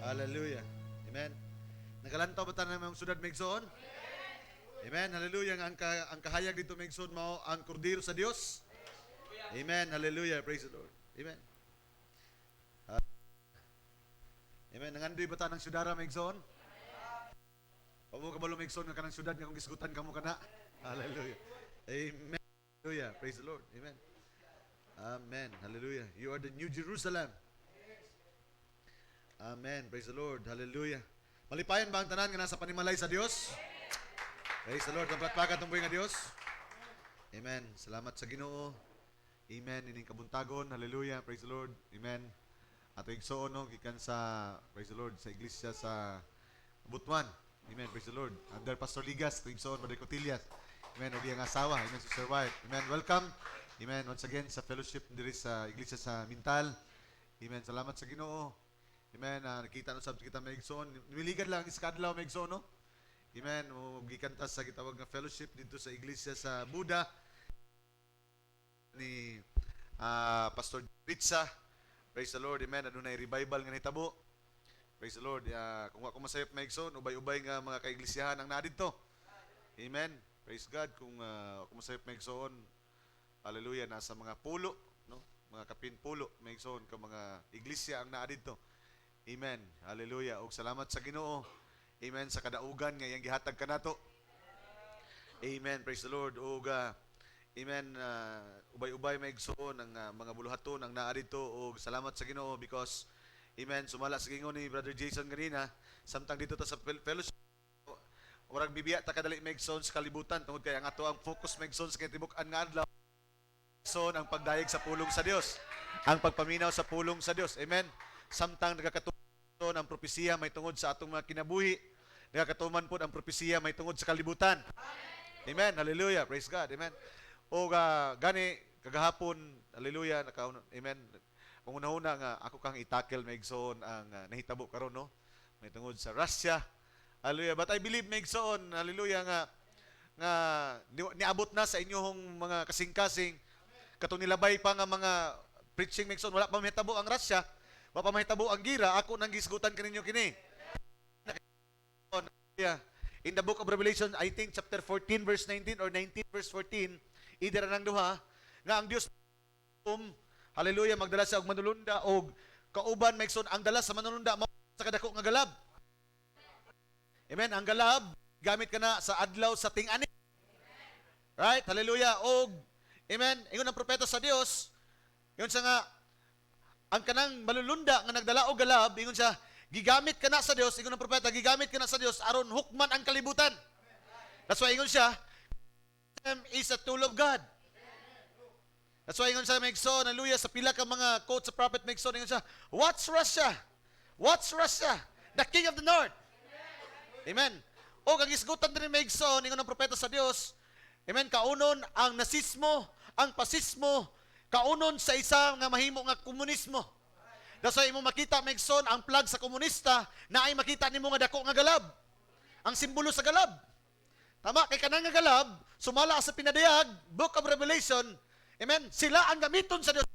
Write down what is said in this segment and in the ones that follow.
Hallelujah. Amen. Nagalantaw ba tayo ng sudad Megson? Amen. Hallelujah. Ang kahayag dito Megson mao ang kordero sa Dios. Amen. Hallelujah. Praise the Lord. Amen. Amen. Nangandoy ba tayo ng sudara Megson? Pamo ka balo Megson nga kanang sudad nga kung gisgutan kamo kana. Hallelujah. Amen. Hallelujah. Praise the Lord. Amen. Amen. Hallelujah. You are the New Jerusalem. Amen. Praise the Lord. Hallelujah. Malipayan ba ang tanan nga nasa panimalay sa Dios? Praise the Lord. Ang platpakat ng buhay nga Dios. Amen. Salamat sa Ginoo. Amen. Ining kabuntagon. Hallelujah. Praise the Lord. Amen. Ato igsoon no gikan sa praise the Lord sa iglesia sa Butuan. Amen. Praise the Lord. Under Pastor Ligas, ato igsoon Brother Cotillas. Amen. Og iyang asawa. Amen. Sister White. Amen. Welcome. Amen. Once again sa fellowship diri sa iglesia sa Mintal. Amen. Salamat sa Ginoo. Amen. Nakita no sab kita Megson. Nimiligad lang is kadlaw Megson no. Amen. O gikanta sa gitawag nga fellowship dito sa iglesia sa Buda ni Pastor Ritza. Praise the Lord. Amen. Adunay revival nga nahitabo. Praise the Lord. Kung ako masayop Megson, ubay-ubay nga mga kaiglesiyahan ang nadito. Amen. Praise God. Kung ako masayop Megson, hallelujah, nasa mga pulo, no? Mga kapinpulo Megson ka mga iglesia ang naadito. Amen. Hallelujah. Og salamat sa Ginoo. Amen. Sa kadaugan nga iyang gihatag kanato. Amen. Praise the Lord. Og amen. Ubay-ubay Megson ang mga buluhaton ang naa dito. Og salamat sa Ginoo because amen. Sumala sa gingon ni Brother Jason ganina. Samtang dito ta sa fellowship. Murag bibiya ta kadali Megson sa kalibutan tungod kay ang ato ang focus Megson sa kitibuk-an nga adlaw. Megson ang pagdayeg sa pulong sa Dios. Ang pagpaminaw sa pulong sa Dios. Amen. Samtang nagakatuman ang propesiya may tungod sa atong mga kinabuhi. Nagakatuman po ang propesiya may tungod sa kalibutan. Amen. Hallelujah. Praise God. Amen. O gani kagahapon, hallelujah, amen. Kung una-una nga ako kang itakel Megson ang nahitabo karon no. May tungod sa Russia. Hallelujah. But I believe Megson, hallelujah nga niabot na sa inyong mga kasing-kasing katong nilabay pa nga mga preaching Megson wala pa mahitabo ang Russia. Wala pa mahitabo ang gira, ako nang gisgutan kaninyo kini. In the book of Revelation, I think chapter 14 verse 19 or 19 verse 14, either nang duha, nga ang Dios hallelujah, magdala siya og manulunda og kauban Megson ang dala sa manulunda sa kadako nga galab. Amen. Ang galab gamit kana sa adlaw sa ting-ani. Right? Hallelujah. Og amen. Ingon ang propeta sa Dios, ingon siya nga ang kanang malulunda nga nagdala og galab, ingon siya, gigamit kana sa Dios, ingon ang propeta, gigamit kana sa Dios aron hukman ang kalibutan. That's why ingon siya, is a tool of God. That's why ingon siya Megson, hallelujah, sa pila ka mga quotes sa prophet Megson, ingon siya, what's Russia? What's Russia? The king of the north. Amen. O ang isgutan din ni Megson, ingon ang propeta sa Dios, amen, kaunon ang nasismo, ang pasismo, kaunon sa isang nga mahimo nga komunismo. That's why imo makita Megson ang flag sa komunista na ay makita nimo nga dako nga galab. Ang simbolo sa galab. Tama kay kanang nga galab sumala sa pinadayag Book of Revelation. Amen. Sila ang gamiton sa Dios.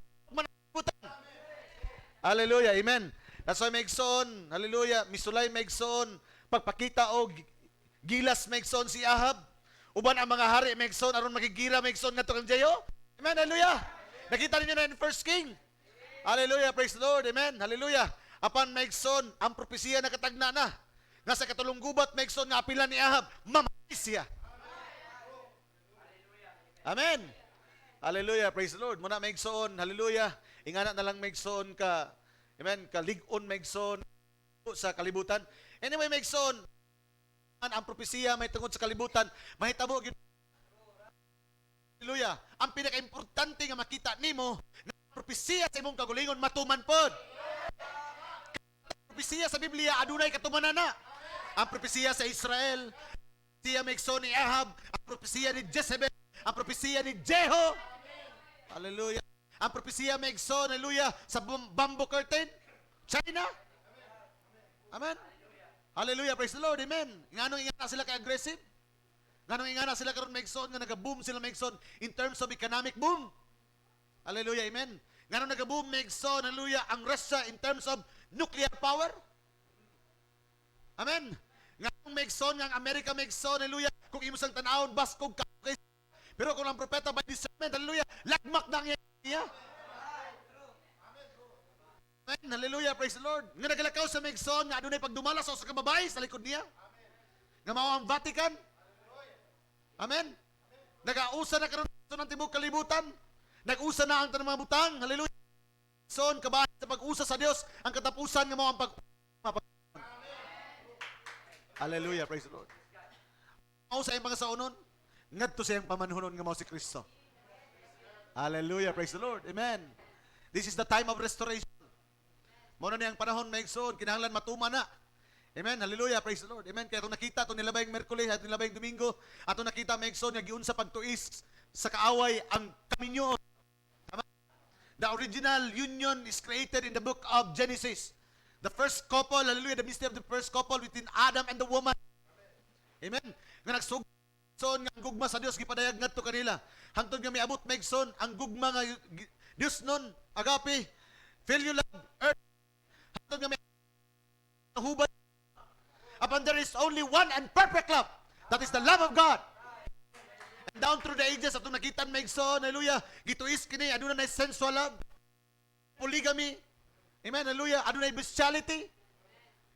Hallelujah. Amen. That's why Megson, hallelujah, misulay Megson pagpakita og gilas Megson si Ahab. Uban ang mga hari Megson aron magigira Megson ngadto kang Jeyo. Amen. Hallelujah. Nakita niyo na in First King. Hallelujah, praise the Lord, amen, hallelujah. Apan Megson, ang propesiya nakatagna na. Nga sa katulong gubat, Megson, nga apilan ni Ahab, mamatay siya. Amen. Hallelujah, praise the Lord. Muna Megson, hallelujah. Ingana na lang Megson ka, amen, kaligon Megson sa kalibutan. Anyway, Megson, ang propesiya may tungod sa kalibutan, mahitabo, hallelujah. Ang pinaka-importante nga makita nimo propesiya sa imong kagulingon matuman pod. Propesiya sa Biblia adunay katumanan na. Ang propesiya sa Israel, propesiya Megson ni Ahab, ang propesiya ni Jezebel, ang propesiya ni Jeho. Hallelujah. Ang propesiya Megson, hallelujah, sa bamboo curtain, China. Amen. Hallelujah, praise the Lord. Amen. Nganong ingana sila kay aggressive? Nganong ingana sila karon Megson nga naga-boom sila Megson in terms of economic boom? Hallelujah, amen. Ngano nag-boom Megson, hallelujah, ang Russia in terms of nuclear power? Amen. Nga ang Megson, nga ang Amerika Megson, hallelujah. Kung imo sang tanawon, baskog ka kay. Pero kung ang propeta by discernment, hallelujah, lagmak na ang iya. Amen. Hallelujah, praise the Lord. Nga nagalakaw sa Megson, nga adunay pagdumala sa usa ka babae sa likod niya. Nga mao ang Vatican. Amen. Nag-ausa na karon ng tibok kalibutan. Nag-usa na ang tanang mga butang. Hallelujah. Son kabahin sa pag-usa sa Dios, ang katapusan nga mao ang Hallelujah, praise the Lord. Mao sa iyang mga saunon, ngadto sa iyang pamanhunon nga mao si Kristo. Hallelujah, praise the Lord. Amen. This is the time of restoration. Mao na niyang panahon maigsoon, kinahanglan matuma na. Amen. Hallelujah, praise the Lord. Amen. Kaya itong nakita, itong nilabayang Merkulis, at nilabayang Domingo, at itong nakita maigsoon, nga giun sa pagtuis sa kaaway ang kaminyo. The original union is created in the book of Genesis. The first couple, hallelujah, the mystery of the first couple between Adam and the woman. Amen. Nga nagsugson nga ang gugma sa Dios gipadayag ngadto kanila. Hangtod nga miabot maigsoon ang gugma nga Dios nun, agape, filial love, earth. Hangtod nga hubad. Upon there is only one and perfect love. That is the love of God. And down through the ages, atong nakitan maigsoon, hallelujah, gituis kini aduna na sensual love, polygamy. Amen, hallelujah. Adunay bestiality,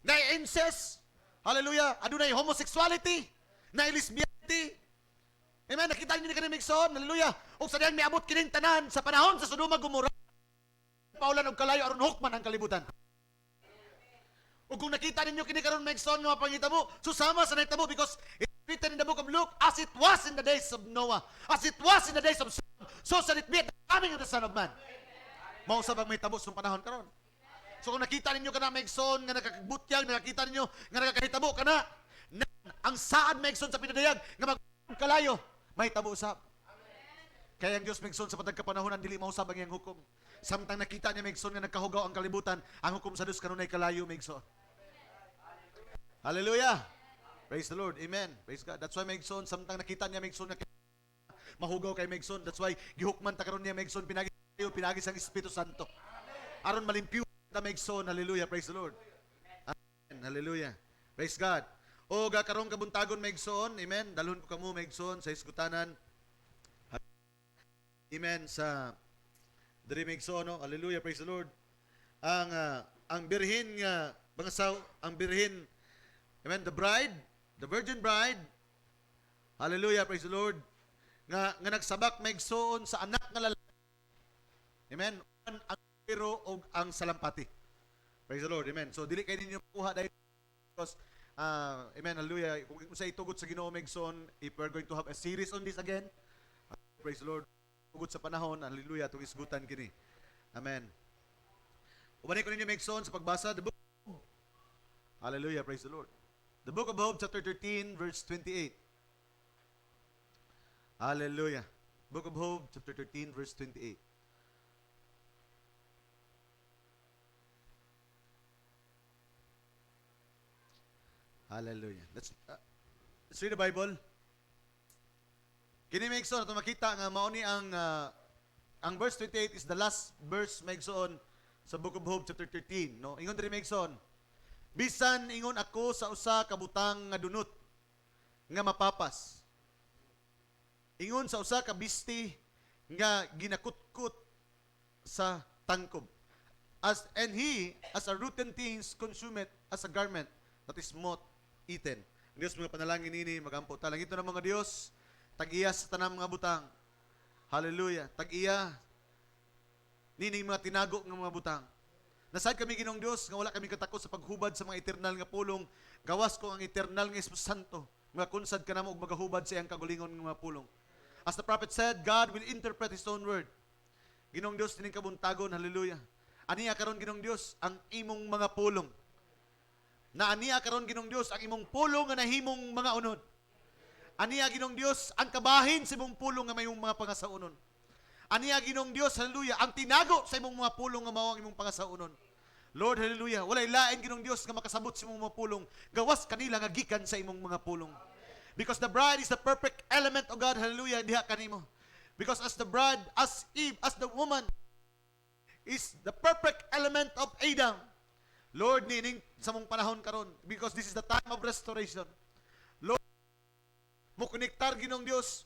na incest, hallelujah. Adunay homosexuality, na lesbianity. Amen, nakita niyo ni kanang migsoon, hallelujah. Ug sa diyan miabot kining tanan sa panahon sa Sodoma Gomorrah. Paulan og kalayo aron hukman ang kalibutan. Ug kung nakita ninyo kini karon migsoon nga pangitabo, susama sa nahitabo because it's written in the book of Luke, as it was in the days of Noah, as it was in the days of Sodom, so shall it be at the coming of the Son of Man. Mao sa bang may tabo sa panahon karon. So kung nakita ninyo kana maigsoon nga nakakabutyag, nakita ninyo nga nakakahitabo kana, ang saad maigsoon sa pinadayag nga magkalayo, may tabo usab. Kaya ang Dios maigsoon sa patagkapanahonan dili mausab ang iyang hukom. Samtang nakita niya maigsoon nga nagkahugaw ang kalibutan, ang hukom sa Dios kanunay kalayo maigsoon. Hallelujah. Praise the Lord. Amen. Praise God. That's why maigsoon samtang nakita niya maigsoon nga mahugaw kay maigsoon, that's why gihukman ta karon niya maigsoon pinagi sang Espiritu Santo. Aron malimpyo ta maigsoon. Hallelujah. Praise the Lord. Amen. Hallelujah. Praise God. O karong kabuntagon maigsoon. Amen. Dalhon ko kamo maigsoon sa isgutanan. Amen. Sa diri maigsoon, no? Hallelujah. Praise the Lord. Ang birhin nga bangasaw, ang birhin, amen, the bride, the virgin bride. Hallelujah. Praise the Lord. Nga nagsabak maigsoon sa anak nga lalaki. Amen. Ang pero o ang salampati. Praise the Lord. Amen. So dili kay ninyo kuha dahil because amen, hallelujah. Kung sa itugot sa Ginoo maigsoon, if we're going to have a series on this again, praise the Lord. Tugot sa panahon, hallelujah, itong isgutan kini. Amen. Ubanay ko ninyo maigsoon sa pagbasa the book. Hallelujah, praise the Lord. The book of Job chapter 13 verse 28. Hallelujah. Book of Job chapter 13 verse 28. Hallelujah. Let's read the Bible. Kini maigsoon ato makita nga mao ni ang verse 28 is the last verse maigsoon sa Book of Job chapter 13, no? Ingon diri maigsoon, bisan ingon ako sa usa ka butang nga dunot nga mapapas. Ingon sa usa ka bisti nga ginakutkot sa tangkob. And he as a rotten things consumed as a garment that is moth eaten. Diyos mga panalangin nini magampo ta lang ito ng mga Dios. Tag-iya sa tanang mga butang. Hallelujah. Tag-iya. Nining mga tinago ng mga butang. Nasad kami Ginoong Dios nga wala kami katakot sa paghubad sa mga eternal nga pulong. Gawas ko ang eternal nga Espiritu Santo. Nga kunsad ka namo og magahubad sa iyang kagulingon nga mga pulong. As the prophet said, God will interpret His own word. Ginoong Dios tining kabuntagon. Hallelujah. Aniya karon Ginoong Dios ang imong mga pulong. Na aniya karon Ginoong Dios ang imong pulong nga nahimong mga unod. Aniya Ginoong Dios ang kabahin sa imong pulong nga mayong mga pangasaunon. Aniya Ginoong Dios, hallelujah, ang tinago sa imong mga pulong nga mao ang imong pangasaunon. Lord, hallelujah, walay lain Ginoong Dios nga makasabot sa imong mga pulong, gawas kanila nga gikan sa imong mga pulong. Because the bride is the perfect element of God, hallelujah, diha kanimo. Because as the bride, as Eve, as the woman is the perfect element of Adam. Lord, nining sa mong panahon karon, because this is the time of restoration. Lord, mo konektar Ginoong Dios,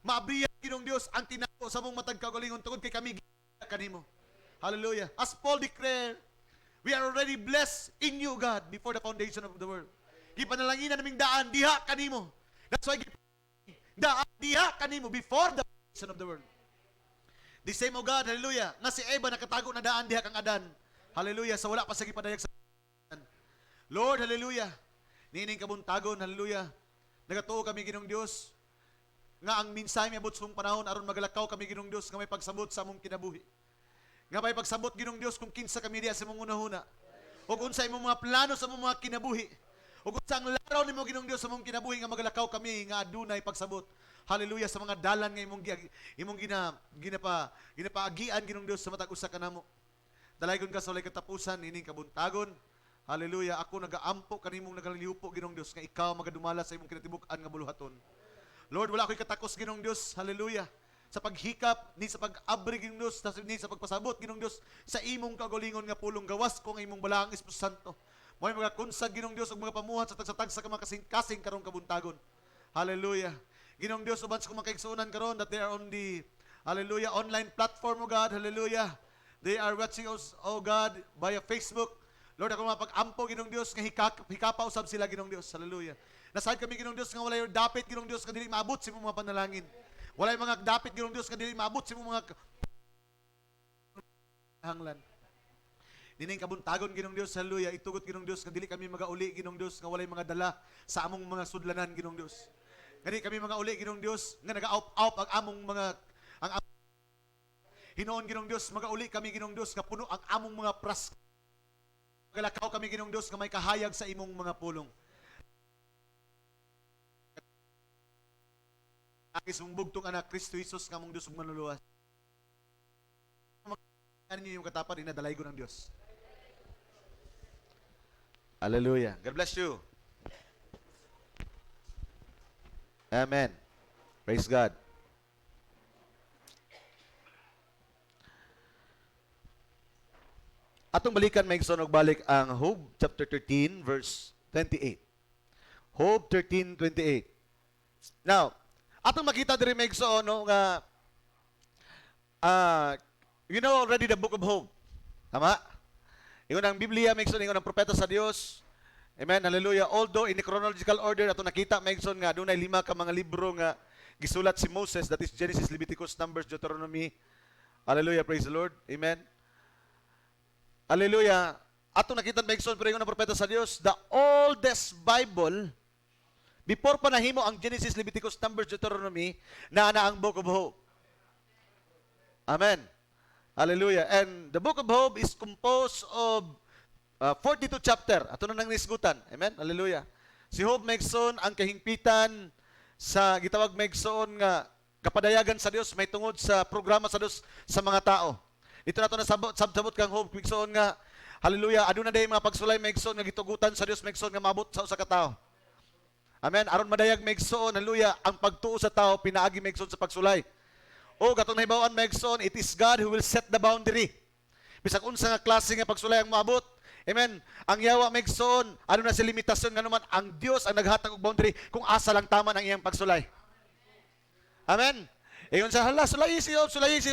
maabriya Ginoong Dios ang tinako sa mong matag kaugalingon tungod kay kami kanimo. Hallelujah. As Paul declared, we are already blessed in you, God, before the foundation of the world. Gipanalangin na naming daan diha kanimo. That's why daan diha kanimo before the foundation of the world. The same, O God, hallelujah, nga si Eva nakatago na daan diha kang Adan. Hallelujah, sa wala pa sa gipadayag sa Lord, hallelujah, nining kabuntagon, hallelujah, nagatuo kami Ginoong Dios, nga ang minsay miabot sa mong panahon, aron magalakaw kami Ginoong Dios, nga may pagsabot sa mong kinabuhi. Nga may pagsabot Ginoong Dios kung kinsa kami diya sa mong unahuna. O kung sa imong mga plano sa mong mga kinabuhi. O kung sa ang laraw nimo Ginoong Dios sa mong kinabuhi, nga magalakaw kami, nga adunay pagsabot. Hallelujah, sa mga dalan nga imong ginapaagian Ginoong Dios sa matag usa kanamo. Dalaygon ka sa walay katapusan, ining kabuntagon. Hallelujah, ako nagaampo kanimong nagaliliupo Ginoong Dios, nga ikaw magadumala sa imong kinatibuk-an nga buluhaton. Lord, wala ako'y katakos Ginoong Dios, hallelujah, sa paghikap, ni sa pag-abri Ginoong Dios, ni sa pagpasabot Ginoong Dios, sa imong kagalingon nga pulong gawas ko nga imong balaang Espiritu Santo. Mo'y mga kunsag Ginoong Dios, ug mga pamuhat sa tagsatag sa kasing-kasing karong kabuntagon. Hallelujah. Ginoong Dios, uban sa kumakaigsunan karon that they are on the, hallelujah, online platform, O God, hallelujah. They are watching us, O God, via Facebook. Lord, ako mapag-ampo, Ginoong Dios, nga hikapa usab sila, Ginoong Dios. Hallelujah. Nasad kami, Ginoong Dios, nga walay dapit, Ginoong Dios, nga dili maabot sa imong mga panalangin. Walay mga dapit, Ginoong Dios, nga dili maabot sa imong mga hanglan. Dining kabuntagon, Ginoong Dios, hallelujah. Itugot, Ginoong Dios, nga dili kami magauli, Ginoong Dios, nga walay mga dala sa among mga sudlanan, Ginoong Dios. Nga dili kami mga uli, Ginoong Dios, nga naga-out ang among mga hinoon, Ginoong Dios, magauli kami, Ginoong Dios, nga puno ang among mga pras. Magalakaw kami, Ginoong Dios, nga may kahayag sa imong mga pulong. Akis mong bugtong anak, Kristo Jesus, nga mong Diyos ug manluluwas. Ano niyo yung katapad, inadalay ko ng Diyos. Hallelujah. God bless you. Amen. Praise God. Atong balikan may og balik ang Job chapter 13 verse 28. Job 13:28. Now, atong makita diri may no nga you know already the book of Job. Tama? Ingon ang Biblia may ingon ang propeta sa Dios. Amen. Hallelujah. Although in the chronological order atong nakita may nga dunay 5 ka mga libro nga gisulat si Moses, that is Genesis, Leviticus, Numbers, Deuteronomy. Hallelujah. Praise the Lord. Amen. Hallelujah. Atong nakita Megson pero ng propeta sa Dios, the oldest Bible before pa nahimo ang Genesis, Leviticus, Numbers, Deuteronomy, na ang Book of Job. Amen. Hallelujah. And the Book of Job is composed of 42 chapter. Ato na nang nisgutan. Amen. Hallelujah. Si Job Megson ang kahingpitan sa gitawag Megson nga kapadayagan sa Dios may tungod sa programa sa Dios sa mga tao. Dito na ito sabot kang Job, Megson nga, hallelujah, aduna day mga pagsulay, Megson, nga gitugutan sa Dios, Megson, nga mabot sa usa ka tao. Amen. Aron madayag, Megson, hallelujah, ang pagtuo sa tao, pinaagi, Megson, sa pagsulay. O, katong nahibawan, Megson, it is God who will set the boundary. Bisag unsa nga klase nga pagsulay ang maabot. Amen. Ang yawa, Megson, ano na si limitasyon, nga naman, ang Dios ang naghatag og boundary kung asa lang tama ang iyang pagsulay. Amen. Ingon sa hala, sulayi siyo,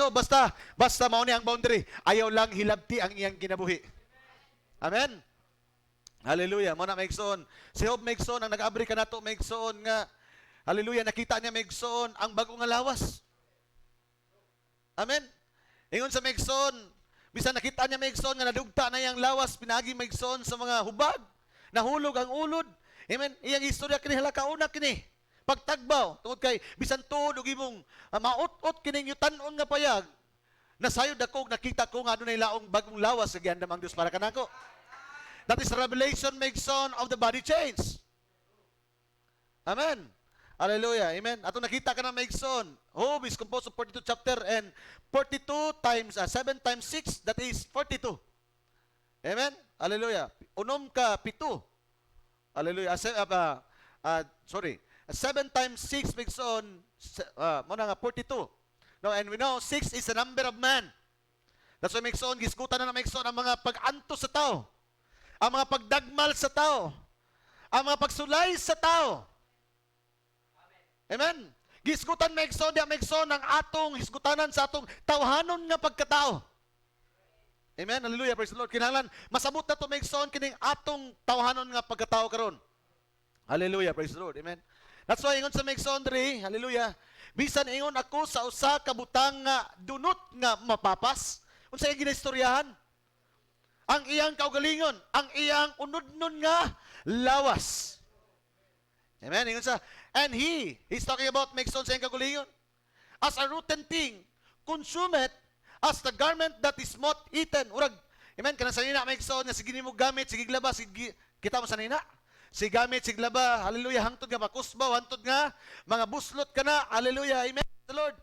basta mao ni ang boundary. Ayaw lang hilabti ang iyang kinabuhi. Amen. Hallelujah. Mo na Megson. Si Job Megson ang nag-abri kanato Megson nga hallelujah, nakita niya Megson ang bago nga lawas. Amen. Ingon sa Megson, bisan nakita niya Megson nga nadugta na yang lawas pinagi Megson sa mga hubag, nahulog ang ulod. Amen. Iyang istorya kini hala kauna kini. Pagtagbaw, tungod kay bisan tuod og imong maot-ot kining yutan-on nga payag, nasayod ako nakita ko nga adunay laong bagong lawas sa giandam ang Dios para kanako. That is revelation Megson of the body change. Amen. Hallelujah. Amen. Ato nakita ka na Megson. Job is composed of 42 chapter and 42 times 7 times 6, that is 42. Amen. Hallelujah. Unom ka 7. Hallelujah. 7 times 6 makes on, muna nga, 42. No, and we know 6 is the number of man. That's why makes on, giskutan na makes on ang mga pag-antos sa tao. ang mga pagdagmal sa tao, ang mga pagsulay sa tao. Amen. Gisgutan maigsoon diya maigsoon ang atong hisgutanan sa atong tawhanon nga pagkatao. Amen. Hallelujah. Praise the Lord. Kinahanglan masabot na to maigsoon kining atong tawhanon nga pagkatao karon. Hallelujah. Praise the Lord. Amen. That's why ingon sa maigsoon diri, hallelujah. Bisan ingon ako sa usa ka butang nga dunot nga mapapas. Unsa iyang ginaistoryahan? Ang iyang kaugalingon, ang iyang unudnon nga lawas. Amen. Ingon sa, and he's talking about maigsoon sa iyang kaugalingon. As a rotten thing, consumeth as the garment that is moth eaten. Urag, amen, kanang sanina maigsoon nga sige nimo gamit, sige glaba, sige, kita mo sanina. Si gamit, si glaba, hallelujah, hangtod nga makusbaw, hangtod nga mga buslot ka na, hallelujah, amen, the Lord.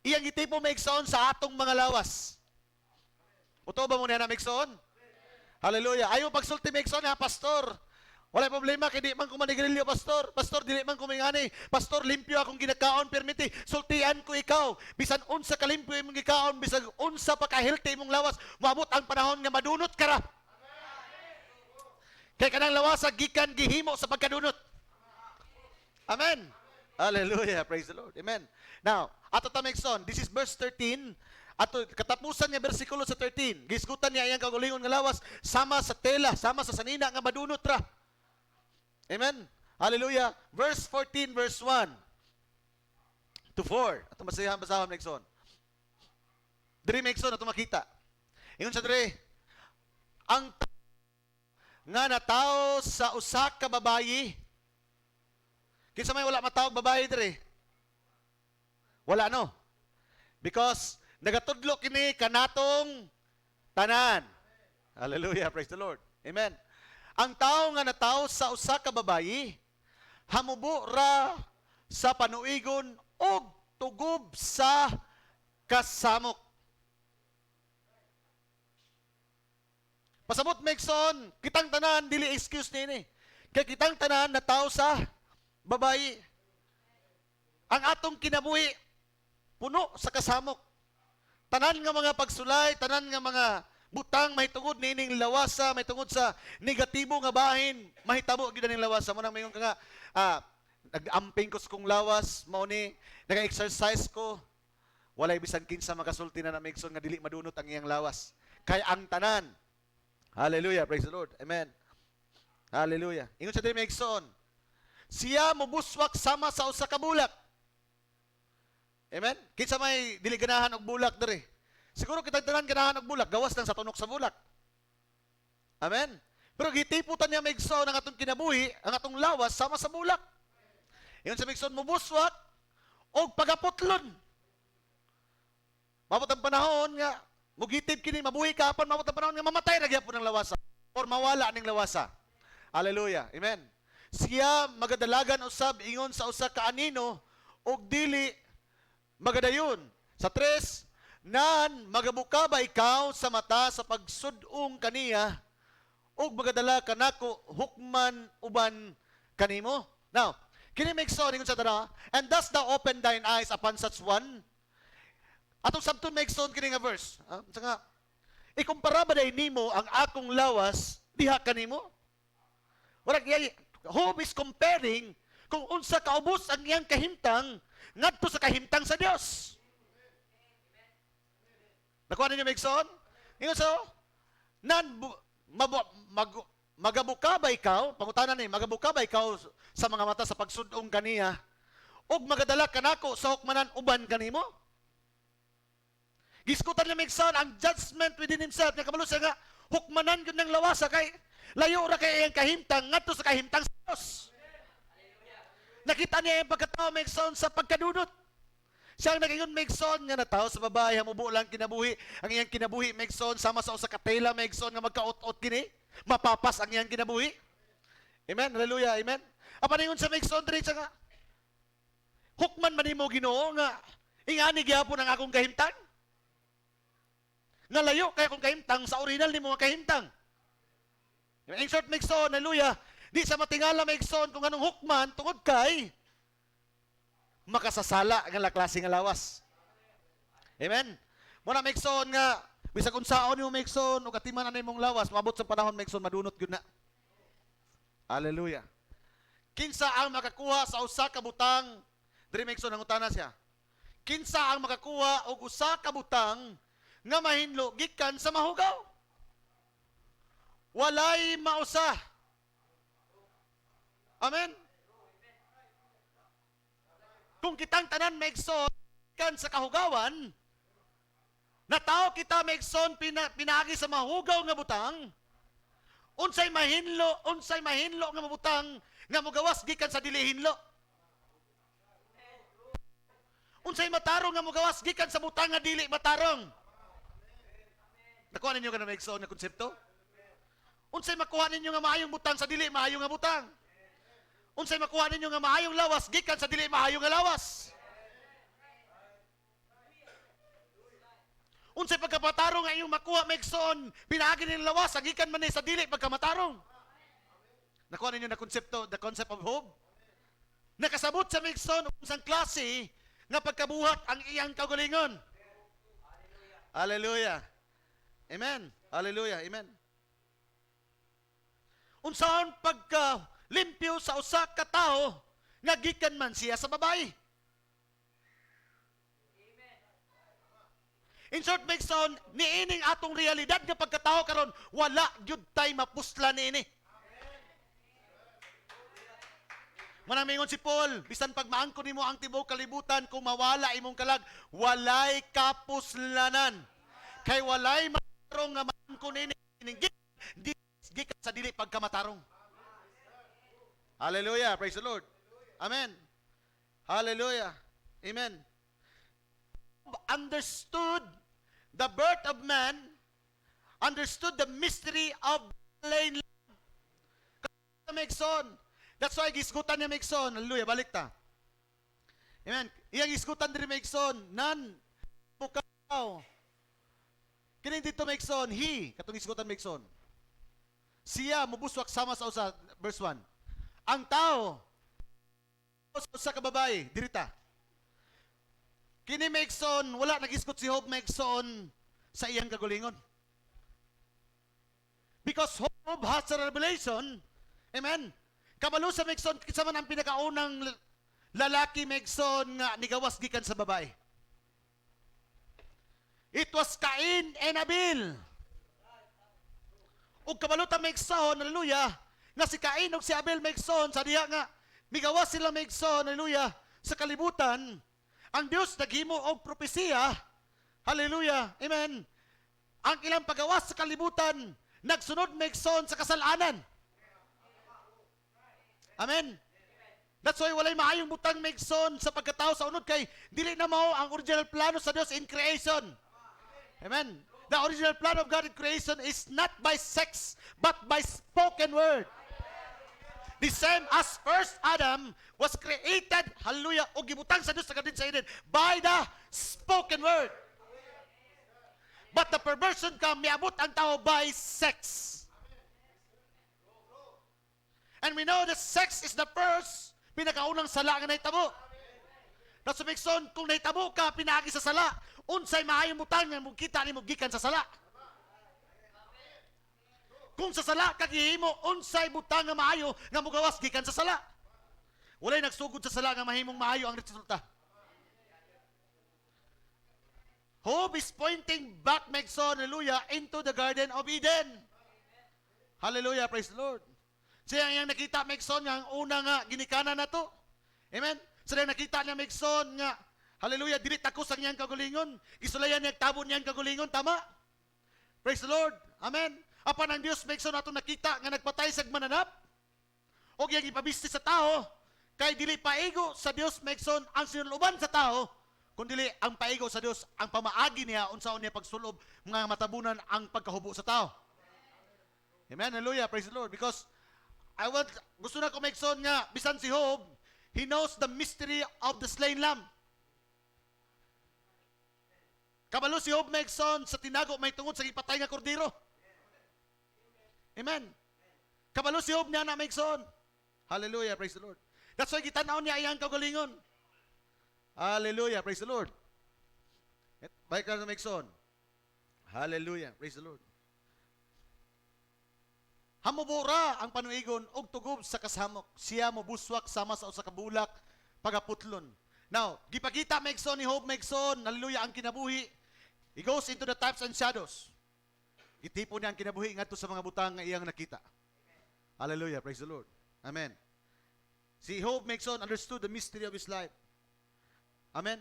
Iyang gitipo maigsoon sa atong mga lawas. Uto ba mo na maigsoon? Hallelujah. Ayaw pagsulti maigsoon ha, pastor. Wala problema, kaya di man ko manigrilyo, pastor. Pastor, dili man ko mingani. Pastor, limpyo akong ginakaon, permiti. Sultian ko ikaw. Bisan unsa kalimpyo imong gikaon, bisan unsa pa ka-healthy imong lawas, maabot ang panahon nga madunot ka ra. Kaya kanang lawasa, gikan, gihimo sa pagkadunot. Amen. Hallelujah. Praise the Lord. Amen. Now, ato ta maigsoon, this is verse 13. Ato katapusan niya bersikulo sa 13. Gisgutan niya iyang kaugalingon nga lawas sama sa tela, sama sa sanina nga madunot ra. Amen. Hallelujah. Verse 14, verse 1 to 4. Ato masayahan basahon maigsoon. Diri maigsoon ato makita. Ingon sa diri, ang nga natao sa usa ka babayi. Kinsa may wala matawag babayi diri? Wala no. Because nagatudlo kini kanatong tanan. Hallelujah, praise the Lord. Amen. Ang tao nga natao sa usa ka babayi, hamubo ra sa panuigon og tugob sa kasamok. Pasabot maigsoon, kitang tanan dili excuse nini. Kay kitang tanan natao sa babayi. Ang atong kinabuhi puno sa kasamok. Tanan nga mga pagsulay, tanan nga mga butang mahitungod nining lawasa, mahitungod sa negatibo nga bahin, mahitabo gid ning lawasa. Mo nang mayon ka nga nag-amping ko sa kong lawas, mao ni nag-exercise ko. Walay bisan kinsa makasulti na maigsoon nga dili madunot ang iyang lawas. Kay ang tanan. Hallelujah, praise the Lord. Amen. Hallelujah. Ingon sa diri maigsoon, siya mobuswak sama sa usa ka bulak. Amen? Kinsa may dili ganahan og bulak diri? Siguro kitang tanan ganahan og bulak, gawas lang sa tunok sa bulak. Amen? Pero gitiputan niya maigsoon ang atong kinabuhi, ang atong lawas sama sa bulak. Ingon sa maigsoon, mobuswak og pagaputlon. Mabot ang panahon nga mugitib kini mabuhi ka apan mabot ang panahon nga mamatay ra gyapon ang lawasa or mawala ning lawasa. Hallelujah. Amen. Siya magadalagan usab ingon sa usa ka anino og dili magadayon. Sa 3, nan magabuka ba ikaw sa mata sa pagsud-ong kaniya og magadala kanako hukman uban kanimo. Now, kini maigsoon ingon sa tara, and thus thou open thine eyes upon such one. Atong sabton maigsoon kini nga verse. Nga, ikumpara ba day nimo ang akong lawas diha kanimo? Wala who is comparing kung unsa kaubos ang iyang kahimtang ngadto sa kahimtang sa Dios. Nakuha ninyo maigsoon? Ingon so, magabuka ba ikaw, pangutanan ni, magabuka ba ikaw sa mga mata sa pagsud-ong kaniya ug magadala kanako sa hukmanan uban kanimo? Giskutan niya maigsoon ang judgment within himself. Nga kabalo siya nga, hukmanan yun ng lawasa kay layo ra kay iyang kahimtang ngadto sa kahimtang sa Dios. Nakita niya yung pagkatao maigsoon sa pagkadunot. Siya ang nag-ingon maigsoon nga natao sa babae, hamubo lang kinabuhi. Ang iyang kinabuhi maigsoon sama sa usa ka tela maigsoon nga magkaot-ot kini. Mapapas ang iyang kinabuhi. Amen. Hallelujah. Amen. Apan ingon sa maigsoon diri siya nga, hukman man nimo Ginoo nga ingani gyapon ang akong kahimtang. Nga layo kaya kung kahimtang sa original ni mga kahimtang. In short, maigsoon, hallelujah, di sa matingala maigsoon kung anong hukman tungod kay makasasala ang klase nga lawas. Amen? Muna maigsoon nga, Bisag unsaon mo Megson, o katiman anay mong lawas, mabot sa panahon Megson, madunot yun na. Hallelujah. Kinsa ang makakuha sa usa ka butang, diri Megson ang utana siya. Kinsa ang makakuha og usa ka butang nga mahinlo gikan sa mahugaw? Walay mausa. Amen. Kung kitang tanan Megson kan sa kahugawan, na tao kita Megson pinagi sa mahugaw nga butang, unsay mahinlo nga butang nga mogawas gikan sa dili hinlo. Unsay matarong nga mogawas gikan sa butang nga dili matarong. Nakuha ninyo ka na Megson na konsepto? Unsay makuha ninyo nga maayong butang sa dili maayong nga butang? Unsay makuha ninyo nga maayong lawas gikan sa dili maayong nga lawas? Unsay pagkapatarong nga inyong makuha Megson, pinaagi ning lawas gikan man ni sa dili pagkamatarong. Nakuha ninyo na konsepto, the concept of hope? Nakasabot sa Megson unsang klase nga pagkabuhat ang iyang kaugalingon. Hallelujah. Amen. Hallelujah. Amen. Unsaon pagka limpyo sa usa ka tawo nga gikan man siya sa babae. In short, Megson, niining atong realidad nga pagkatao karon wala gyud tay mapusla niini. Manamingon si Paul, bisan pag maangkon nimo ang tibuok kalibutan, kung mawala imong kalag, walay kapuslanan. Kay walay matarong nga maangkon nini gikan sa dili pagkamatarong. Hallelujah, praise the Lord. Amen. Hallelujah. Amen. Understood the birth of man, understood the mystery of plain Megson. That's why gisgutan niya Megson. Hallelujah, balik ta. Amen. Iyang gisgutan diri Megson, nan bukaw. Kining dito Megson, he, katong gisgutan Megson. Siya mubuswak sama sa usa, verse 1. Ang tao sa usa ka babae, dirita. Kini Megson, wala nagisgot si Job Megson sa iyang kagulingon. Because Job has a revelation, amen, kabalo sa Megson, kinsa man ang pinakaunang lalaki Megson nga nigawas gikan sa babae. It was Cain and Abel. Ug kabalo ta Megson, hallelujah, nga si Cain ug si Abel Megson, sa diha nga migawas sila Megson, hallelujah, sa kalibutan. Ang Diyos naghimo og propesiya, hallelujah, amen. Ang ilang pagawas sa kalibutan, nagsunod Megson sa kasalanan. Amen. That's why walay maayong butang Megson sa pagkatao sa unod kay dili na mao ang original plano sa Dios in creation. Amen. The original plan of God in creation is not by sex, but by spoken word. The same as first Adam was created, hallelujah, o gibutang sa Diyos sa Garden sa Eden by the spoken word. But the perversion come, miabot ang tao by sex. And we know that sex is the first, pinakaunang sala nga nahitabo. That's what makes son, kung nahitabo ka, pinagi sa sala, unsay maayong butang nga kita ni mo gikan sa sala. Kung sa sala kagihimo, unsay butang nga maayo nga mugawas gikan sa sala. Walay nagsugod sa sala nga mahimong maayo ang resulta. Hope is pointing back, Megson, hallelujah, into the Garden of Eden. Hallelujah, praise the Lord. Siya yang nakita, Megson, nga ang una nga ginikanan na to. Amen? Siya yang nakita niya, Megson, nga, hallelujah, dili takos ang niyang kagulingon. Gisulayan niya, tabon niyang kagulingon, tama? Praise the Lord. Amen? Apan ang Dios Megson nato nakita nga nagpatay sa mananap o yang ipabisti sa tao kay dili paigo sa Dios Megson ang sinuluban sa tao kundi ang paigo sa Dios ang pamaagi niya unsaon niya pagsulob nga matabunan ang pagkahubo sa tao. Amen. Hallelujah. Praise the Lord. Because gusto na ko Megson nga bisan si Job, he knows the mystery of the slain lamb. Kabalo si Job Megson sa tinago may tungod sa ipatay nga kordero. Amen. Kabalo si Job niya na Megson. Hallelujah, praise the Lord. That's why gitanaw niya iyang kaugalingon. Hallelujah, praise the Lord. Baik ka na Megson. Hallelujah. Praise the Lord. Hamubura ang panuigon og tugob sa kasamok. Siya mo buswak sama sa usa ka bulak pagaputlon. Now, gipakita Megson ni Hope Megson, hallelujah, ang kinabuhi. He goes into the types and shadows. Gitipo niya ang kinabuhi ngadto sa mga butang nga iyang nakita. Hallelujah, praise the Lord. Amen. Si Hope Megson understood the mystery of his life. Amen.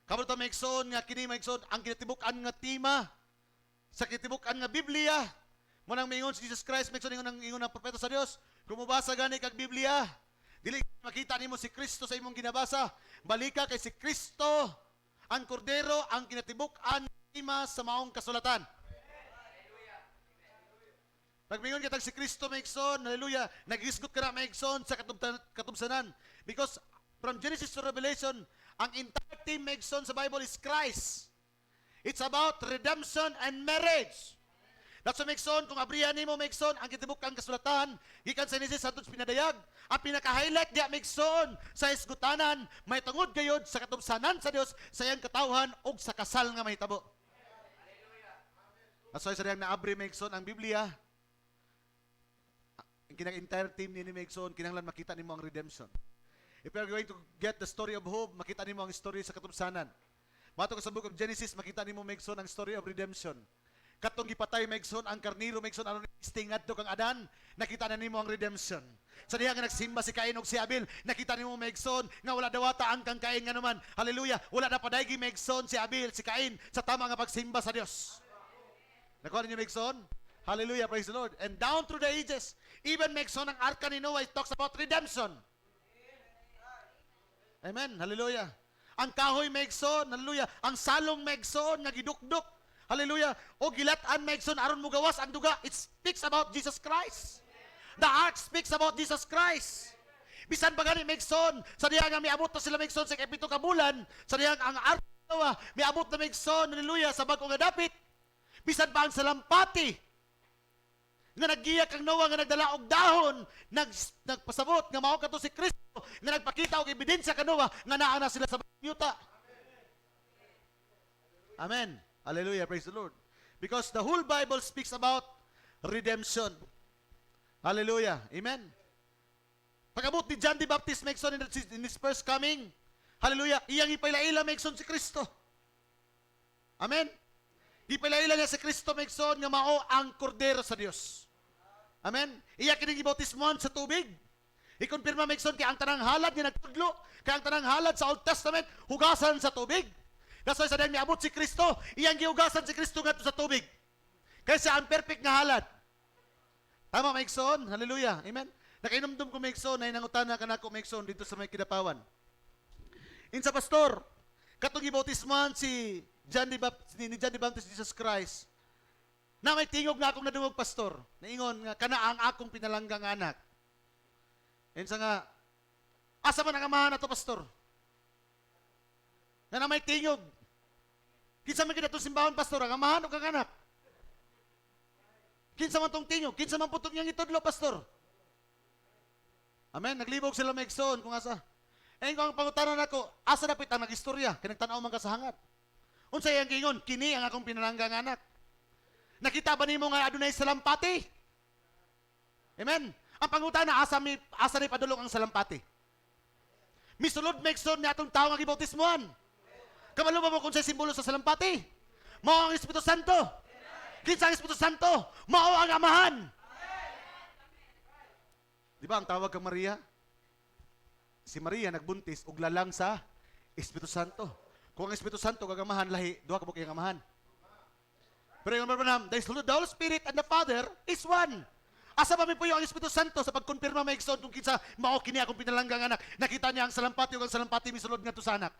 Kabuta Megson nga kini Megson ang kinatibuk-an nga tema sa kinatibuk-an nga Biblia. Mo nang mingon si Jesus Christ, Megson ingon ang propeta sa Dios, kung mubasa gani kag Biblia, dili makita nimo si Kristo sa imong ginabasa. Balika kay si Kristo ang kordero ang kinatibuk-an tema sa maong kasulatan. Pag mingon kitag si Kristo Megson, hallelujah, nagisgot ka na Megson sa katubsanan. Because from Genesis to Revelation, ang entire theme Megson sa Bible is Christ. It's about redemption and marriage. That's why Megson, kung abrihan nimo Megson, ang kitibuk-an kasulatan, gikan sa Genesis sa pinadayag, ang pinaka-highlight diya Megson sa isgutanan, may tungod gayod sa katubsanan sa Dios sa iyang katawhan ug sa kasal nga mahitabo. That's why sa diyang naabri Megson ang Biblia, ang kinang-entire team ni Megson, kinahanglan makita nimo ang redemption. If you're going to get the story of Hope, makita nimo ang story sa katubsanan. Mato ka sa book of Genesis, makita nimo Megson ang story of redemption. Katong gipatay Megson ang karniro Megson aron istingad to kang Adan, nakita na nimo ang redemption. Sa diha nga nagsimba si Cain ug si Abel, nakita nimo Megson nga wala dawata ang kang Cain nga naman. Hallelujah, wala na padaygi Megson si Abel, si Cain sa tama nga pagsimba sa Dios. Nakuha ninyo Megson? Hallelujah, praise the Lord. And down through the ages, even Megson ang arka ni Noah, it talks about redemption. Amen, hallelujah. Ang kahoy Megson, hallelujah. Ang salong Megson nga gidukdok, hallelujah. O gilatan Megson aron mo gawas ang duga. It speaks about Jesus Christ. The ark speaks about Jesus Christ. Bisan pa gani Megson, sa diha nga miabot na sila Megson sa kapito ka bulan, sa diha ang ark Noah, miabot na Megson, hallelujah, sa bag-o nga dapit. Bisan pa ang salampati nga naggiya kang Noah nga nagdala og dahon, nagpasabot nga mao kadto si Kristo nga nagpakita og ebidensya ka Noah nga naa na sila sa yuta. Amen. Hallelujah, praise the Lord. Because the whole Bible speaks about redemption. Hallelujah. Amen. Pag-abot ni John the Baptist Megson in his first coming, hallelujah, iyang ipailaila Megson si Kristo. Amen. Ipailaila niya si Kristo Megson nga mao ang kordero sa Dios. Amen. Iya kining gibautismohan sa tubig. Ikonfirma Megson kay ang tanang halad nga nagtudlo, kay ang tanang halad sa Old Testament hugasan sa tubig. That's why sa dahil miabot si Kristo, iyang gihugasan si Kristo ngadto sa tubig. Kaysa ang perfect nga halad. Tama Megson? Hallelujah. Amen. Nakainomdom ko Megson, ay nangutana ka na ko Megson dito sa may Kidapawan. Insa pastor, katong gibautismohan si John the Baptist Jesus Christ, na may tingog nga akong nadungog pastor, naingon nga kana ang akong pinalanggang anak. Insa nga, asa man ang amahan na to pastor? Nga na may tingog. Kinsa man kita itong simbahon pastor, ang amahan o kang anak? Kinsa man tong tingog? Kinsa man putong niyang itudlo pastor? Amen, naglibog sila Megson kung asa. Eh kung ang pangutanan nako, asa dapit ang nagistorya, kinagtanaw man ka sa hangat. Unsa yang gingon, kini ang akong pinalanggang anak. Nakita ba nimo nga adunay salampati? Amen. Ang pangutana asa ni padulong ang salampati. Misulod Megson ni atong tawo nga gibautismohan. Kabalo ba mo kung sa simbolo sa salampati? Mao ang Espiritu Santo. Kinsa ang Espiritu Santo? Mao ang amahan. Di ba ang tawag kang Maria? Si Maria nagbuntis ug lalang sa Espiritu Santo. Kung ang Espiritu Santo gagamahan lahi, duha ka mo kayong amahan. Pero yung Abraham, the Holy Spirit and the Father is one. Asa ba mi po yung Espiritu Santo sa pagkonfirma Megson kung kinsa mao kini akong pinalanggang anak. Nakita niya ang salampati ug ang salampati misulod ngadto sa anak.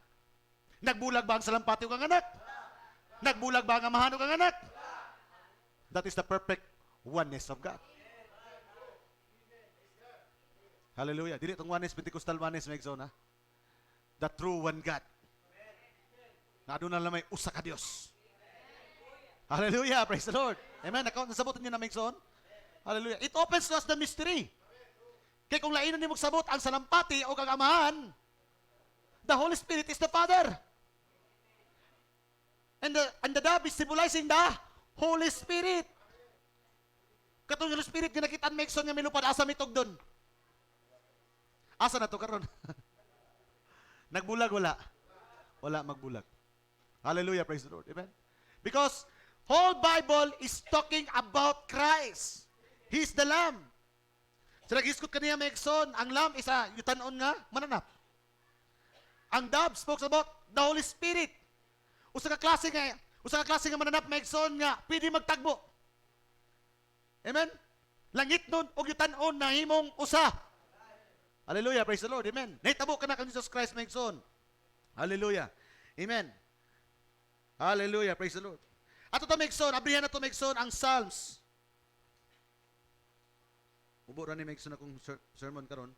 Nagbulag ba ang salampati ug ang anak? Nagbulag ba ang amahan ug ang anak? That is the perfect oneness of God. Hallelujah. Dili tong oneness Pentecostal oneness Megson ha. The true one God. Na aduna lang may usa ka Dios. Hallelujah, praise the Lord. Amen. Nasabotan niyo na Megson? Hallelujah. It opens to us the mystery. Kaya kung lainan niyo magsabot ang salampati o ang amahan, the Holy Spirit is the Father. And the dove is symbolizing the Holy Spirit. Katong Holy Spirit nga nakitaan Megson nga milupad asa mitog doon. Asa na to karon? Nagbulag wala? Wala magbulag. Hallelujah, praise the Lord. Amen. Because whole Bible is talking about Christ. He's the Lamb. So nag-iskot kaniya Megson, ang Lamb isa yutanon nga mananap. Ang dove spoke about the Holy Spirit. Usa ka klase nga mananap Megson nga pwede magtagbo. Amen. Langit nun og yutanon na himong usa. Hallelujah, praise the Lord. Amen. Nahitabo ka na kang Jesus Christ Megson. Hallelujah. Amen. Hallelujah, praise the Lord. Ato to Megson, abrihan na to Megson ang Psalms. Ubo ra ni Megson akong sermon karon.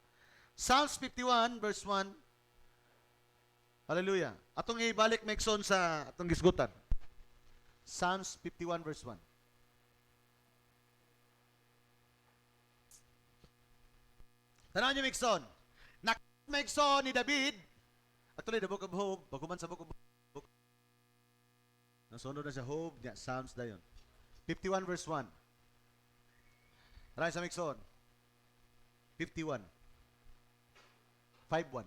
Psalms 51 verse 1. Hallelujah. Atong ibalik Megson sa atong gisgutan. Psalms 51 verse 1. Tanaw niyo Megson. Megson ni David. Actually, the book of Job, baguman sa book of Job. Nasunod na sa Job, niya, Psalms dayon. 51 verse 1. Tanaw sa Megson. 51. 5-1.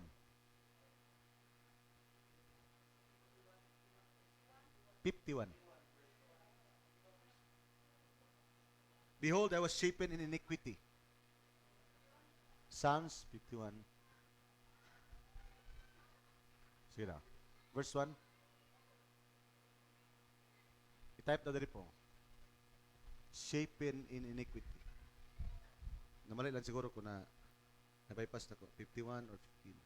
Behold, I was shapen in iniquity. Psalms 51. Sige na. Verse 1. I-type na dali po. Shapen in iniquity. Namali lang siguro ko na na-bypass na ko. 51 or 15.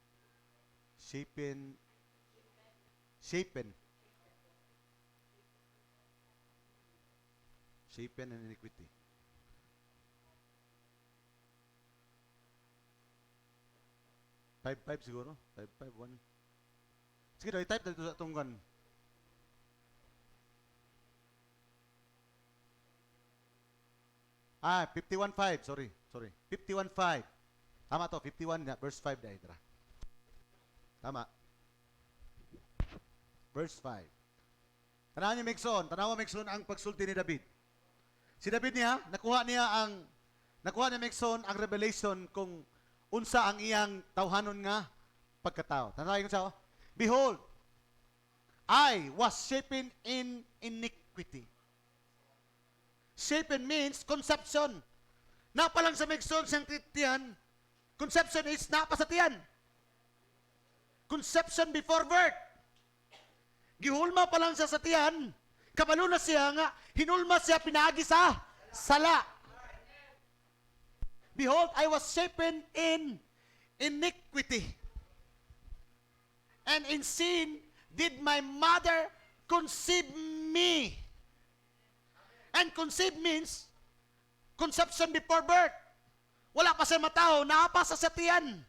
Shapen in iniquity. Five siguro? 5-1. Sige daw, i-type na ito sa tunggan. Ah, 51:5. Sorry. 51:5. Tama to, 51 na, verse 5 dahil. Tama. Verse 5. Tanawa niyo Megson ang pagsulti ni David. Si David nakuha niya Megson ang revelation kung unsa ang iyang tawhanon nga pagkatao. Tanawa niyo sa Behold, I was shapen in iniquity. Shapen means conception. Napa lang sa Megson siyang tiyan. Conception is napa sa tiyan. Conception before birth. Gihulma pa lang siya sa tiyan. Kabalo na siya nga, hinulma siya pinagi sa sala. Behold, I was shapen in iniquity. And in sin did my mother conceive me. And conceive means conception before birth. Wala pa siya matao, naapa sa satiyan.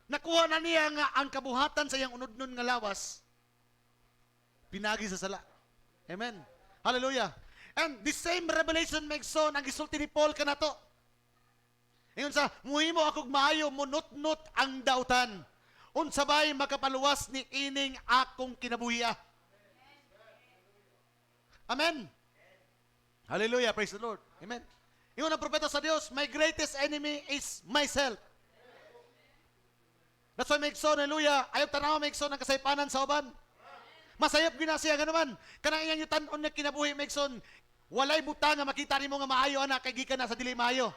Nakuha na niya nga ang kabuhatan sa iyang unod-nun nga lawas. Pinagi sa sala. Amen. Hallelujah. And the same revelation Megson ang gisulti ni Paul kanato. Ingon sa muhimo akog maayo munot-not ang dautan. Unsabay makapaluwas ni ining akong kinabuhiya. Amen. Hallelujah. Praise the Lord. Amen. Ingon ang propeta sa Dios, my greatest enemy is myself. That's why Megson, hallelujah, ayaw tanaw Megson ang kasaypanan sa uban. Masayop ginasiya nga naman. Kanang iyang yutan-on na kinabuhi Megson, walay buta nga makita nimo nga maayo anak kay gikan na sa dili maayo.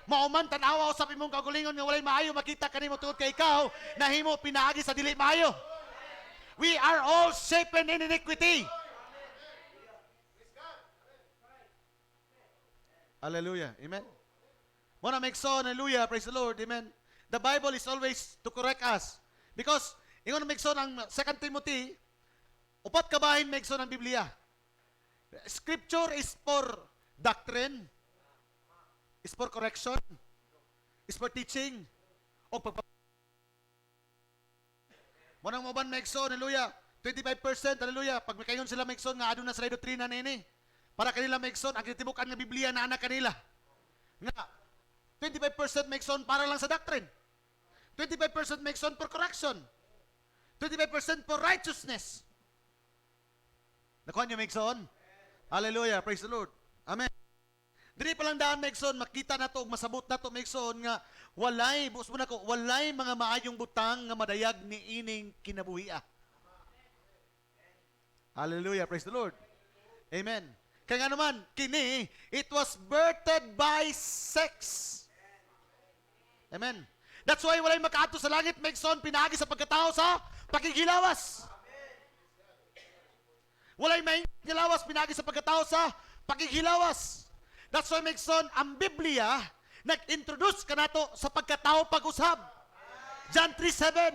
Mauman tanawa usap imong kagulingon nga walay maayo makita kanimo tungod kay ikaw nahimo pinaagi sa dili maayo. We are all shapen in iniquity. Hallelujah. Amen. Muna Megson, hallelujah, praise the Lord. Amen. The Bible is always to correct us. Because, ingon Megson ang 2 Timothy, upat kabahin Megson ang Biblia. Scripture is for doctrine, is for correction, is for teaching, o Munang maban Megson, hallelujah, 25%, hallelujah, pag makayon sila Megson, nga aduna sa doktrina nini, para kanila Megson, ang kitibukan ng Biblia na anak kanila. Nga, 25% Megson para lang sa doctrine. 25% Megson for correction. 25% for righteousness. Nakuha niyo, Megson? Hallelujah, praise the Lord. Amen. Dili pa lang daan, Megson, makita na to, masabot na to, Megson, nga walay, buos mo na ko, walay mga maayong butang nga madayag ni ining kinabuhia. Hallelujah, praise the Lord. Amen. Kaya nga naman, kini, it was birthed by sex. Amen. That's why walay makaato sa langit, Megson, pinaagi sa pagkatao sa pakigilawas. Walay may gilawas, pinaagi sa pagkatao sa pakigilawas. That's why, Megson, ang Biblia, nag-introduce ka na to sa pagkatao pag-usab. John 3:7.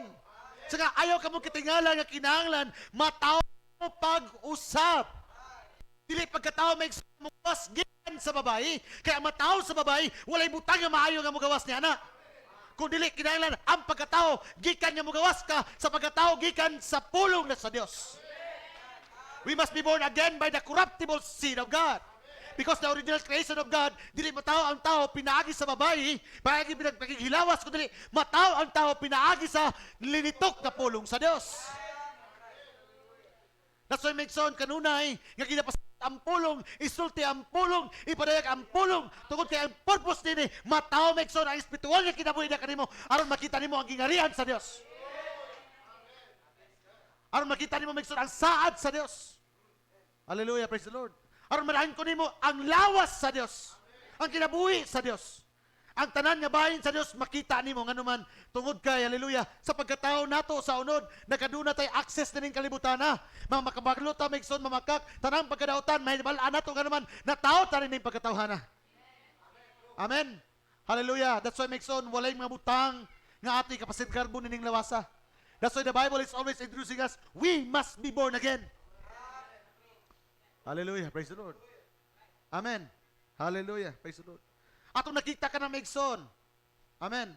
Saka ayaw ka mo kitingala nga kinahanglan, matao pag-usab. Dili pagkatao, Megson, mugawas gikan sa babae. Kaya matao sa babae, walay butang nga maayo nga mugawas niya na. Kung dili kinahanglan, ang pagkatao, gikan nga mugawas ka sa pagkatao, gikan sa pulong na sa Dios. We must be born again by the corruptible seed of God. Because the original creation of God, dili matao ang tao pinaagi sa babae, paghihilawas ko dili matao ang tao pinaagi sa linitok na pulong sa Dios. That's why Megson kanunay nga ginapas ang pulong, isulti ang pulong, ipadayag ang pulong, tungod kay ang purpose nini matao, Megson, ang espiritual nga kinabuhi na kanimo aron makita nimo ang gingarihan sa Dios. Aron makita nimo, Megson, ang saad sa Dios. Hallelujah, praise the Lord. Aron madahan ko nimo ang lawas sa Dios, ang kinabuhi sa Dios, ang tanan nga bahin sa Dios makita nimo nganuman tungod kay hallelujah sa pagkatao nato sa unod nakaduna tay access ning kalibutan na mga makabaglo ta, Megson, mamakak tanang pagkadautan mahibal-an nato nganuman natao ta rin ning pagkatawhana. Amen. Hallelujah. That's why, Megson, walay mga butang nga ato kapasid karbon ning lawasa. That's why the Bible is always introducing us, we must be born again. Hallelujah. Praise the Lord. Amen. Hallelujah. Praise the Lord. Atong nakita ka na, Megson. Amen.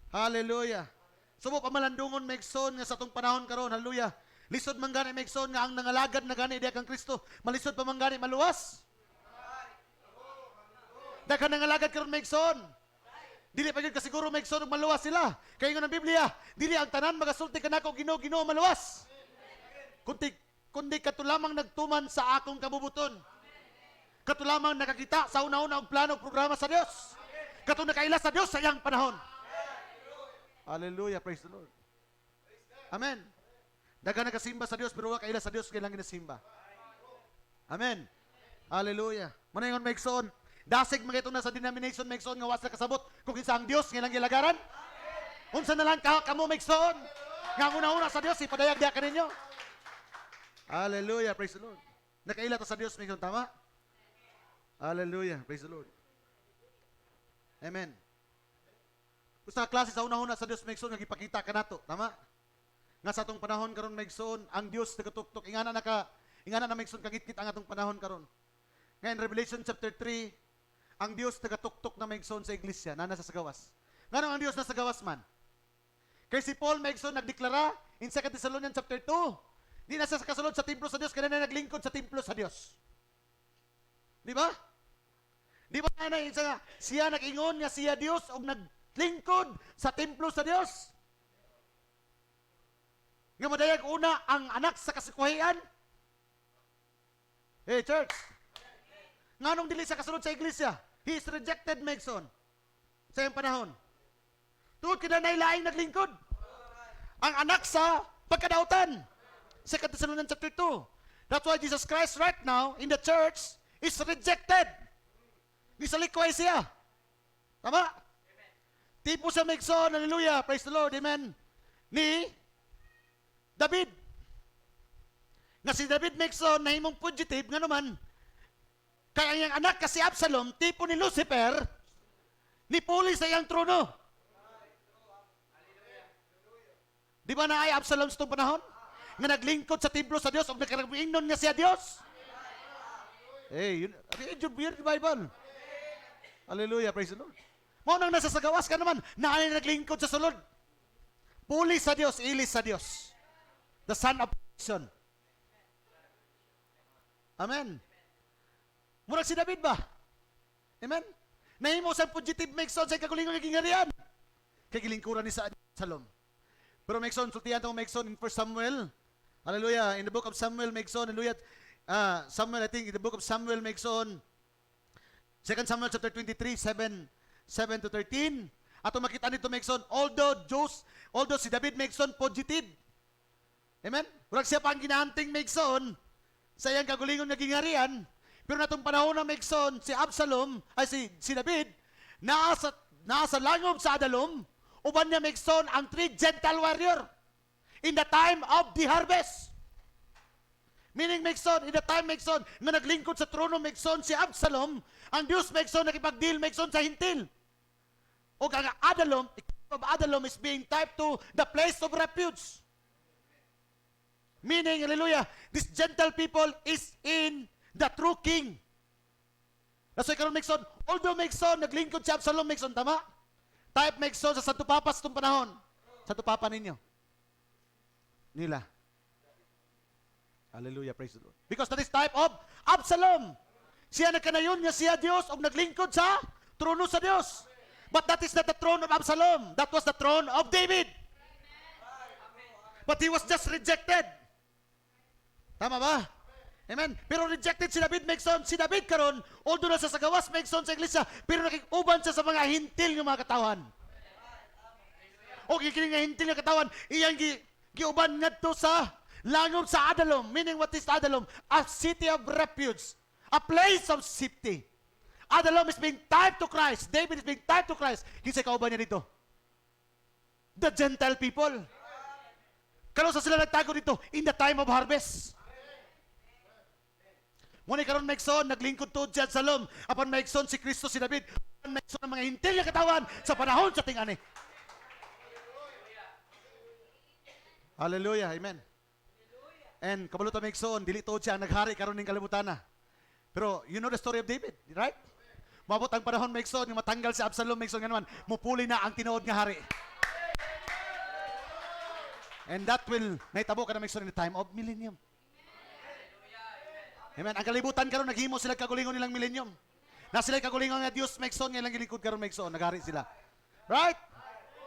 Hallelujah. Subo pamalandungon, Megson, nga sa atong panahon karon. Hallelujah. Lisod man gani, Megson, nga ang nangalagad na gani diya kang Kristo. Malisod pa man gani, maluwas. Daghan nangalagad karon, Megson. Dili pa gyud kasiguro, Megson, ug maluwas sila. Kay nga ng Biblia, dili ang tanan magasulti kanako Ginoo maluwas. Kundi kato lamang nagtuman sa akong kabubuton. Kato lamang nakakita sa una-una og plano ug programa sa Dios. Kato nakaila sa Dios sa iyang panahon. Hallelujah, praise the Lord. Amen. Daga nagasimba sa Dios pero wa kaila sa Dios kay lang ginasimba. Amen. Hallelujah. Manayon, Megson, dasig mga ito na sa denomination, Megson, nga wasa kasabot kung kinsa ang Dios nga lang gilagaran. Unsa na lang kamo, Megson, nga una-una sa Dios ipadayag diha kaninyo. Hallelujah, praise the Lord. Nakaila ta sa Dios, Megson, tama? Hallelujah, praise the Lord. Amen. Usa ka klase sa una-una sa Dios, Megson, nga gipakita ka nato, tama? Nga sa atong panahon karon, Megson, ang Dios nagatuktok ingana na Megson kagit-kit ang atong panahon karon. Ngayon Revelation chapter 3, ang Dios nagatuktok na, Megson, sa iglesia na nasa sagawas. Ngano ang Dios nasa gawas man? Kay si Paul, Megson, nagdeklara in 2 Thessalonians chapter 2, di na sa kasulod sa templo sa Dios, kaya na naglingkod sa templo sa Dios. Di ba? Di ba na siya nag-ingon nga siya Dios o naglingkod sa templo sa Dios? Nga madayag una ang anak sa kasikuhian? Hey, church! Nganong dili sa kasulod sa iglesia? He is rejected, Megson, sa iyong panahon. Tuod ka na nailaing naglingkod. Ang anak sa pagkadautan. 2 Thessalonians chapter 2. That's why Jesus Christ right now in the church is rejected. Gisalikway siya. Tama? Tipo sa Megson, hallelujah, praise the Lord, amen, ni David. Nga si David, Megson, na himong fugitive, nga naman, kaya ang anak kasi Absalom, tipo ni Lucifer, ni puli sa iyang trono. Di ba na ay Absalom sa itong panahon? Nga naglingkod sa templo sa Dios o nagkaragingnon nga siya Dios? Hey, read your Bible. Hallelujah, praise the Lord. Mo nang nasa sagawas ka naman, naanay naglingkod sa sulod. Puli sa Dios, ilis sa Dios. The son of perdition. Amen. Murag si David ba? Amen. Nahimo sa fugitive, Megson, sa kagulingon nga gingarian. Kay gilingkuran ni sa Absalom. Pero Megson, sultihan itong Megson in 1 Samuel. Hallelujah. In the book of Samuel, Megson, hallelujah. Samuel, I think in the book of Samuel makes on 2 Samuel chapter 23, 7 to 13. Ato makita nito makes on, although si David makes on positive. Amen? Urag siya pa ang ginahanting makes on sa iyang kagulingon nga gingarian. Pero natong panahon na makes on, si Absalom, ay si David, nasa langob sa Adalom, uban niya makes on ang 3 gentle warrior in the time of the harvest. Meaning makes on, in the time makes on, na naglingkod sa trono makes on si Absalom, ang Diyos makes on, nakipag-deal makes on sa hintil. O ang Adalom is being typed to the place of refuge. Meaning, hallelujah, this gentle people is in the true king. That's why karon makes on, although makes on, naglingkod si Absalom makes on, tama? Type makes on sa Santo Papa sa itong panahon. Santo Papa ninyo. Nila. Hallelujah, praise the Lord. Because that is type of Absalom. Siya nagkanayon nga siya Diyos o naglingkod sa trono sa Diyos. But that is not the throne of Absalom. That was the throne of David. But he was just rejected. Tama ba? Amen. Pero rejected si David makes on. Si David karon, although nasa sagawas makes on sa iglesia, pero nakikuban siya sa mga hintil ng mga katawan. O kikiling nga hintil ng katawan, iyang giuban ngadto sa langob sa Adalom. Meaning, what is Adalom? A city of refuge. A place of safety. Adalom is being tied to Christ. David is being tied to Christ. Kinsay kauban niya dito? The Gentile people. Kano sa sila nagtago dito? In the time of harvest. Muna karon Megson, naglingkod to dyan sa lom. Apan Megson si Kristo si David. Apan Megson ang mga hintil niya katawan sa panahon sa ting-ani. Hallelujah, amen. And kabalo ta Megson, dili to siya naghari karon ning kalibutan na. Pero you know the story of David, right? Mabot ang panahon Megson, yung matanggal si Absalom Megson nga naman, mupuli na ang tinuod nga hari. And that will naitabo ka na Megson in the time of millennium. Amen. Ang kalibutan karon naghimo sila kagulingon nilang millennium. Na sila kagulingon nga Dios Megson nga ilang gilingkod karon Megson, naghari sila. Right?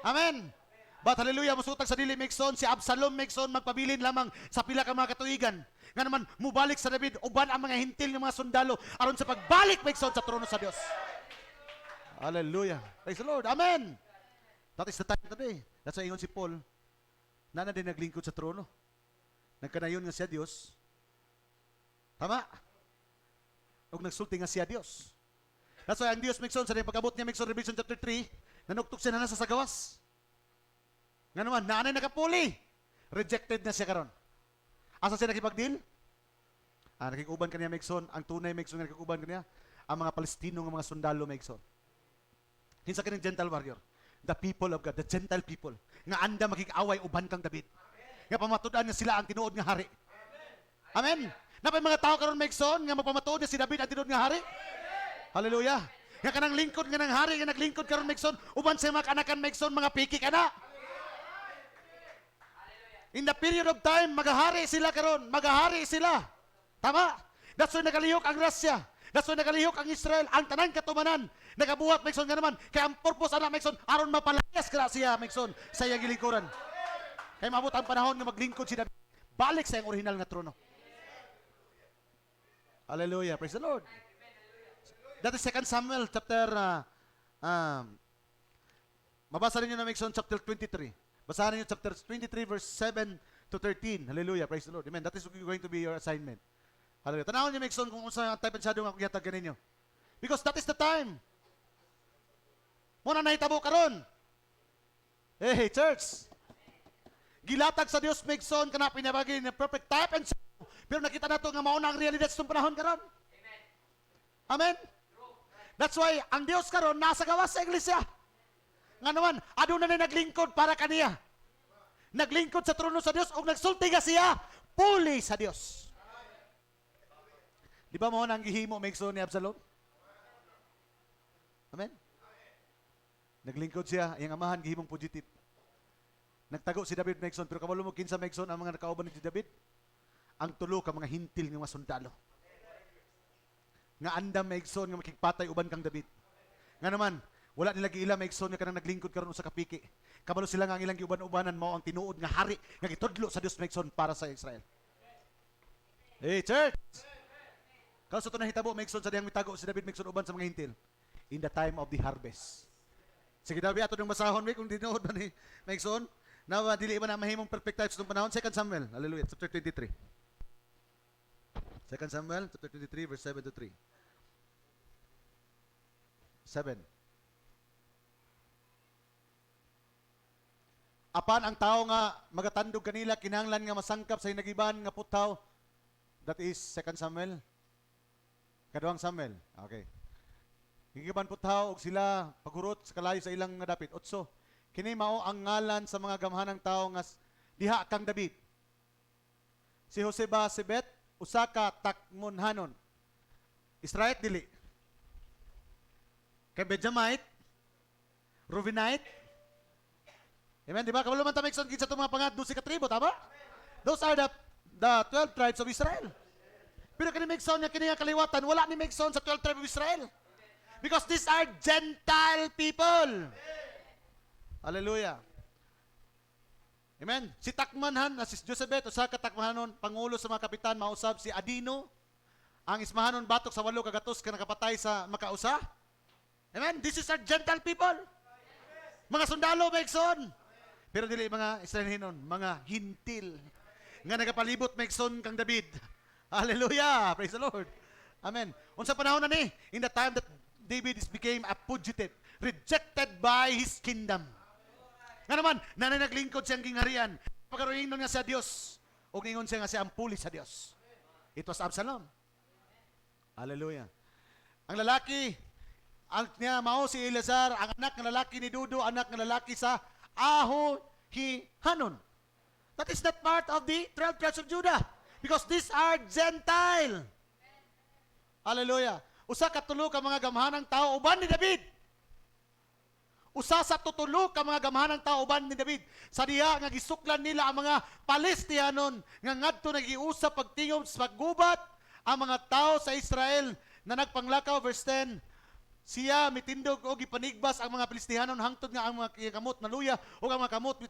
Amen. But hallelujah, musutag sa dili Megson, si Absalom Megson magpabilin lamang sa pila ka mga katuigan. Nga naman mubalik sa David uban ang mga hintil ng mga sundalo aron sa pagbalik Megson sa trono sa Dios. Hallelujah. Praise the Lord. Amen. That is the time today. That's why ingon si Paul, na din naglingkod sa trono. Nagkanayon nga siya Dios. Tama? Huwag nagsulti nga siya Dios. That's why ang Dios Megson, sa pag-abot niya Megson Revelation chapter 3, nanuktok siya na nasa sagawas. Nga naman, naanay nakapuli. Rejected na siya karon. Asa siya nakipag-deal? Nakikuban kaniya Megson, ang tunay Megson nga nakikuban kaniya, ang mga Palestino ng mga sundalo Megson. Hinsa kaning gentle warrior. The people of God, the Gentile people, nga anda makikaway uban kang David. Nga pamatudan niya sila ang tinuod nga hari. Amen. Napay mga tao karon Megson nga magpamatuod niya si David ang tinuod nga hari. Hallelujah. Nga kanang lingkod nga ng hari nga naglingkod karon Megson, uban sa mga kanakan Megson, mga piki kana. In the period of time, magahari sila karon, magahari sila. Tama? That's why nagalihok ang Russia. That's why nagalihok ang Israel, ang tanang katumanan. Nagabuhat Megson nga naman. Kaya ang purpose ana Megson aron mapalayas kana siya Megson sa iyang gilingkuran. Kaya mabot ang panahon nga maglingkod si David. Balik sa iyang original nga trono. Hallelujah. Praise the Lord. That is 2 Samuel chapter mabasa niyo na Megson chapter 23. Basahin niyo chapter 23 verse 7 to 13. Hallelujah. Praise the Lord. Amen. That is going to be your assignment. Hallelujah. Tanawon niyo Megson kung unsa ang type and shadow nga kugyatag kaninyo. Because that is the time. Muna nahitabo karon. Hey, church. Gilatag sa Dios Megson kana pinabagi na perfect type and shadow. Pero nakita nato nga mao na ang realidad sa panahon karon. Amen. That's why ang Dios karon nasa gawas sa iglesia. Nga naman, aduna na naglingkod para kaniya. Naglingkod sa trono sa Dios o nagsulti nga siya, puli sa Dios. Di ba mo nang gihimo Megson ni Absalom? Amen? Naglingkod siya, iyang amahan gihimong positive. Nagtago si David Megson, pero kabalo mo kinsa Megson ang mga nakauban ni David? Ang tulo ka mga hintil ng mga sundalo. Nga andam Megson nga makikpatay uban kang David. Nga naman, wala nila giila Megson nga kanang naglingkod karon sa kapiki. Kabalo sila nga ang ilang giuban-ubanan mao ang tinuod nga hari nga gitudlo sa Dios Megson para sa Israel. Hey church. Kalau sa ito nahitabo, maigsoon sa diyang mitago si David, maigsoon uban sa mga hintil. In the time of the harvest. Sige David, ato ng basahon, kung dinood ba ni maigsoon, na dili ba na mahimong perfect time sa itong panahon? 2 Samuel, hallelujah, chapter 23. 2 Samuel, chapter 23, verse 7 to 3. 7. Apan ang tao nga magatandog kanila, kinahanglan nga masangkap sa hinagiban nga putaw. That is 2 Samuel. Kaduhang Samuel. Okay. Hinagiban putaw, og sila paghurot sa kalayo sa ilang nga dapit. 8. Kini mao ang ngalan sa mga gamhanang tao nga diha kang David. Si Joseba Sibet, usaka takmunhanon. Israel dili. Kay Benjamite, Rubenite. Amen, di ba? Kabalo man ta maigsoon kinsa itong mga pangat, 12 ka tribo, tama? Those are the 12 tribes of Israel. Pero kini maigsoon niya kini nga kaliwatan, wala ni maigsoon sa 12 tribes of Israel. Because these are Gentile people. Hallelujah. Amen. Si Takmanhan, si Josebet, usa ka Takmanhanon, pangulo sa mga kapitan, mausab si Adino, ang ismahanon batok sa 8 kagatos ka nakapatay sa makausa. Amen. This is our Gentile people. Mga sundalo, maigsoon. Pero dili mga Israelinon, mga hintil. Nga nagapalibot maigsoon kang David. Hallelujah. Praise the Lord. Amen. Unsa panahon na ni? In the time that David became a fugitive, rejected by his kingdom. Nga naman, nanay naglingkod siyang gingharian. Pagkaroon nga sa Diyos. O ngingon siya nga siya ang puli sa Diyos. It was Absalom. Hallelujah. Ang lalaki, ang niya mao si Eleazar, ang anak ng lalaki ni Dudo, anak ng lalaki sa Ahohihanon. That is not part of the 12 tribes of Judah. Because these are Gentile. Hallelujah. Usa ka tulo ka mga gamhanang tao uban ni David. Usa sa tutulo ka mga gamhanang tao uban ni David. Sa diha nga gisuklan nila ang mga Palestianon nga ngadto nagiusap pagtingog sa paggubat ang mga tao sa Israel na nagpanglakaw, verse 10. Siya mitindog o gipanigbas ang mga Palestianon hangtod nga ang mga kamot naluya o ang mga kamot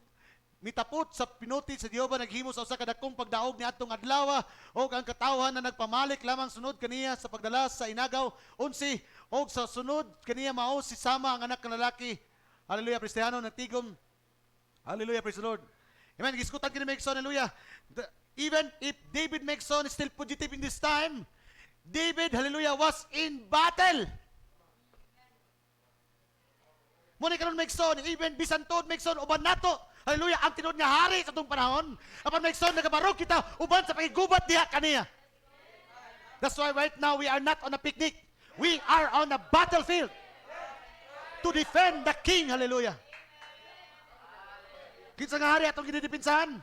mitapot sa pinuti sa Diyoba naghimo sa usa ka dakong pagdaog ni atong adlaw o ang katawhan na nagpamalik lamang sunod kaniya sa pagdala sa inagaw 11 o sa sunod kaniya mao si Sama ang anak ng lalaki. Hallelujah, Kristiyano nagtigom. Hallelujah, praise the Lord. Amen. Giskutan kini Megson, hallelujah. Even if David Megson is still fugitive in this time, David, hallelujah, was in battle. Muna karon Megson, even bisantod Megson, uban nato. Hallelujah, ang tinod nga hari sa itong panahon. Apan Megson, nagabarog kita, uban sa pagigubat diha kaniya. That's why right now we are not on a picnic. We are on a battlefield to defend the king. Hallelujah. Kinsa nga hari atong ginidipinsahan?